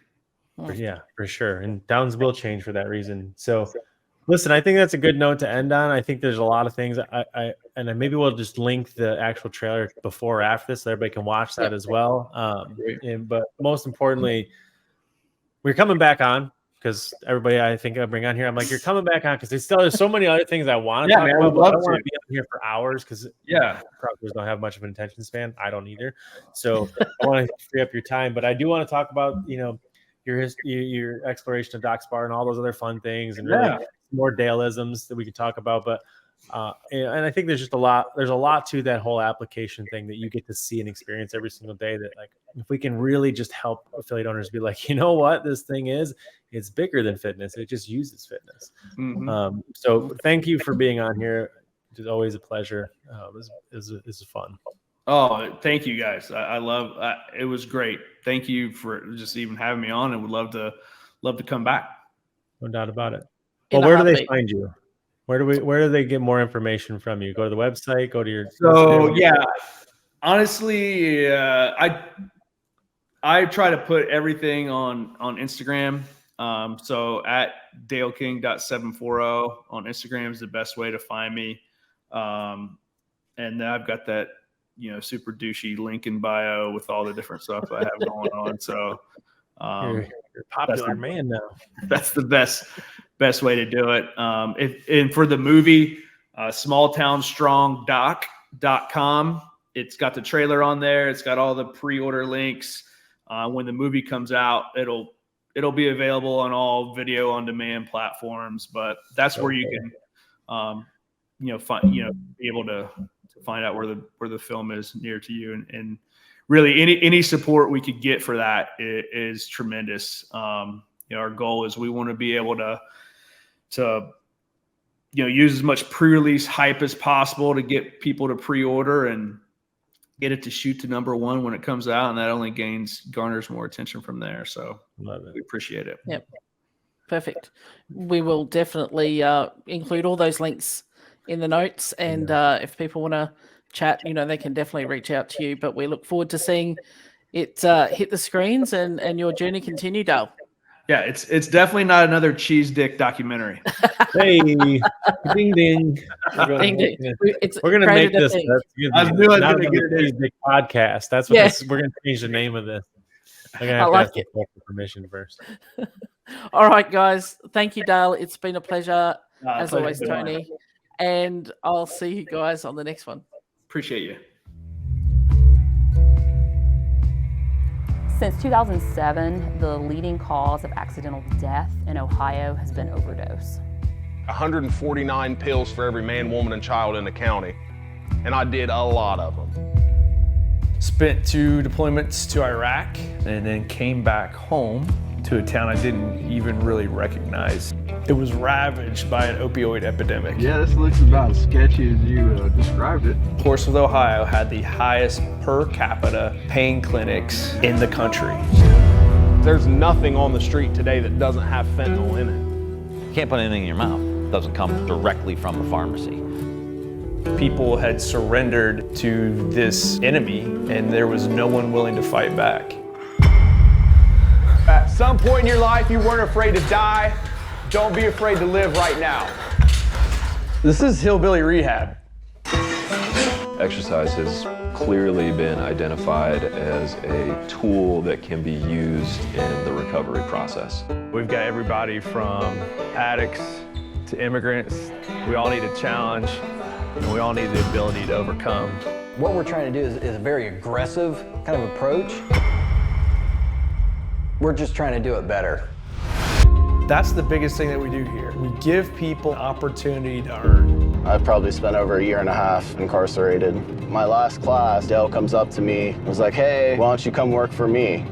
Yeah, for sure. And towns will change for that reason. So listen, I think that's a good note to end on. I think there's a lot of things and maybe we'll just link the actual trailer before or after this so everybody can watch that as well. But most importantly, we're coming back on, because everybody I think I bring on here, I'm like, you're coming back on because there's so many other things I want to talk about. But I don't want to be on here for hours because CrossFitters don't have much of an attention span. I don't either. So I want to free up your time. But I do want to talk about, your exploration of Doc's Bar and all those other fun things, and really more Daleisms that we could talk about. But and I think there's a lot to that whole application thing that you get to see and experience every single day, that like, if we can really just help affiliate owners be like, you know what, this thing it's bigger than fitness. It just uses fitness. So thank you for being on here. It's always a pleasure. It was fun. Oh, thank you guys. I love it. Was great. Thank you for just even having me on, and would love to come back. No doubt about it. Well, where do they find you? Where do they get more information from you? Go to the website, go to your. So honestly, I try to put everything on Instagram. So at daleking.740 on Instagram is the best way to find me. And then I've got that, super douchey link in bio with all the different stuff I have going on. So you're a popular man now. That's the best way to do it. And for the movie, smalltownstrongdoc.com, it's got the trailer on there. It's got all the pre-order links. When the movie comes out, it'll be available on all video on demand platforms, but that's where you can, be able to find out where the film is near to you. And really any support we could get for that is tremendous. Our goal is we want to be able to use as much pre-release hype as possible to get people to pre-order and get it to shoot to number one when it comes out, and that only garners more attention from there. So we appreciate it. Yep. Perfect. We will definitely include all those links in the notes, and if people want to chat, they can definitely reach out to you. But we look forward to seeing it hit the screens and your journey continue, Dale. Yeah, it's definitely not another cheese dick documentary. Hey, ding ding. We're gonna make this. I was really gonna get a cheese dick podcast. That's what we're gonna change the name of this. I'm gonna have to ask for permission first. All right, guys. Thank you, Dale. It's been a pleasure as always, Tony. And I'll see you guys on the next one. Appreciate you. Since 2007, the leading cause of accidental death in Ohio has been overdose. 149 pills for every man, woman, and child in the county, and I did a lot of them. Spent 2 deployments to Iraq and then came back home to a town I didn't even really recognize. It was ravaged by an opioid epidemic. Yeah, this looks about as sketchy as you described it. Portsmouth, Ohio had the highest per capita pain clinics in the country. There's nothing on the street today that doesn't have fentanyl in it. You can't put anything in your mouth. It doesn't come directly from a pharmacy. People had surrendered to this enemy, and there was no one willing to fight back. At some point in your life, you weren't afraid to die. Don't be afraid to live right now. This is hillbilly rehab. Exercise has clearly been identified as a tool that can be used in the recovery process. We've got everybody from addicts to immigrants. We all need a challenge, and we all need the ability to overcome. What we're trying to do is a very aggressive kind of approach. We're just trying to do it better. That's the biggest thing that we do here. We give people an opportunity to earn. I've probably spent over 1.5 years incarcerated. My last class, Dale comes up to me and was like, hey, why don't you come work for me?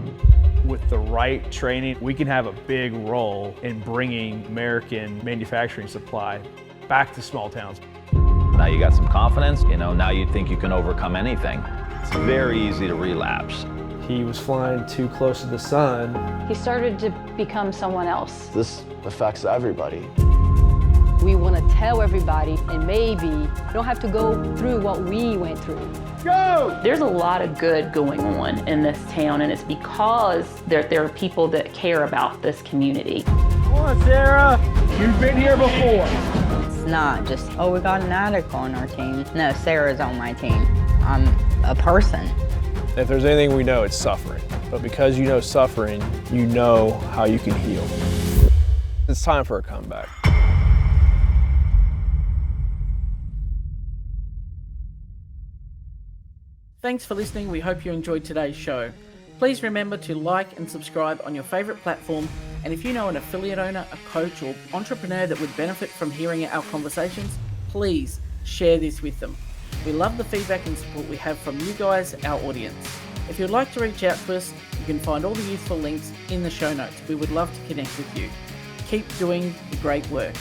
With the right training, we can have a big role in bringing American manufacturing supply back to small towns. Now you got some confidence, now you think you can overcome anything. It's very easy to relapse. He was flying too close to the sun. He started to become someone else. This affects everybody. We want to tell everybody, and maybe you don't have to go through what we went through. Go! There's a lot of good going on in this town, and it's because there are people that care about this community. Come on, Sarah. You've been here before. It's not just, oh, we got an addict on our team. No, Sarah's on my team. I'm a person. If there's anything we know, it's suffering. But because you know suffering, you know how you can heal. It's time for a comeback. Thanks for listening. We hope you enjoyed today's show. Please remember to like and subscribe on your favorite platform. And if you know an affiliate owner, a coach, or entrepreneur that would benefit from hearing our conversations, please share this with them. We love the feedback and support we have from you guys, our audience. If you'd like to reach out to us, you can find all the useful links in the show notes. We would love to connect with you. Keep doing the great work.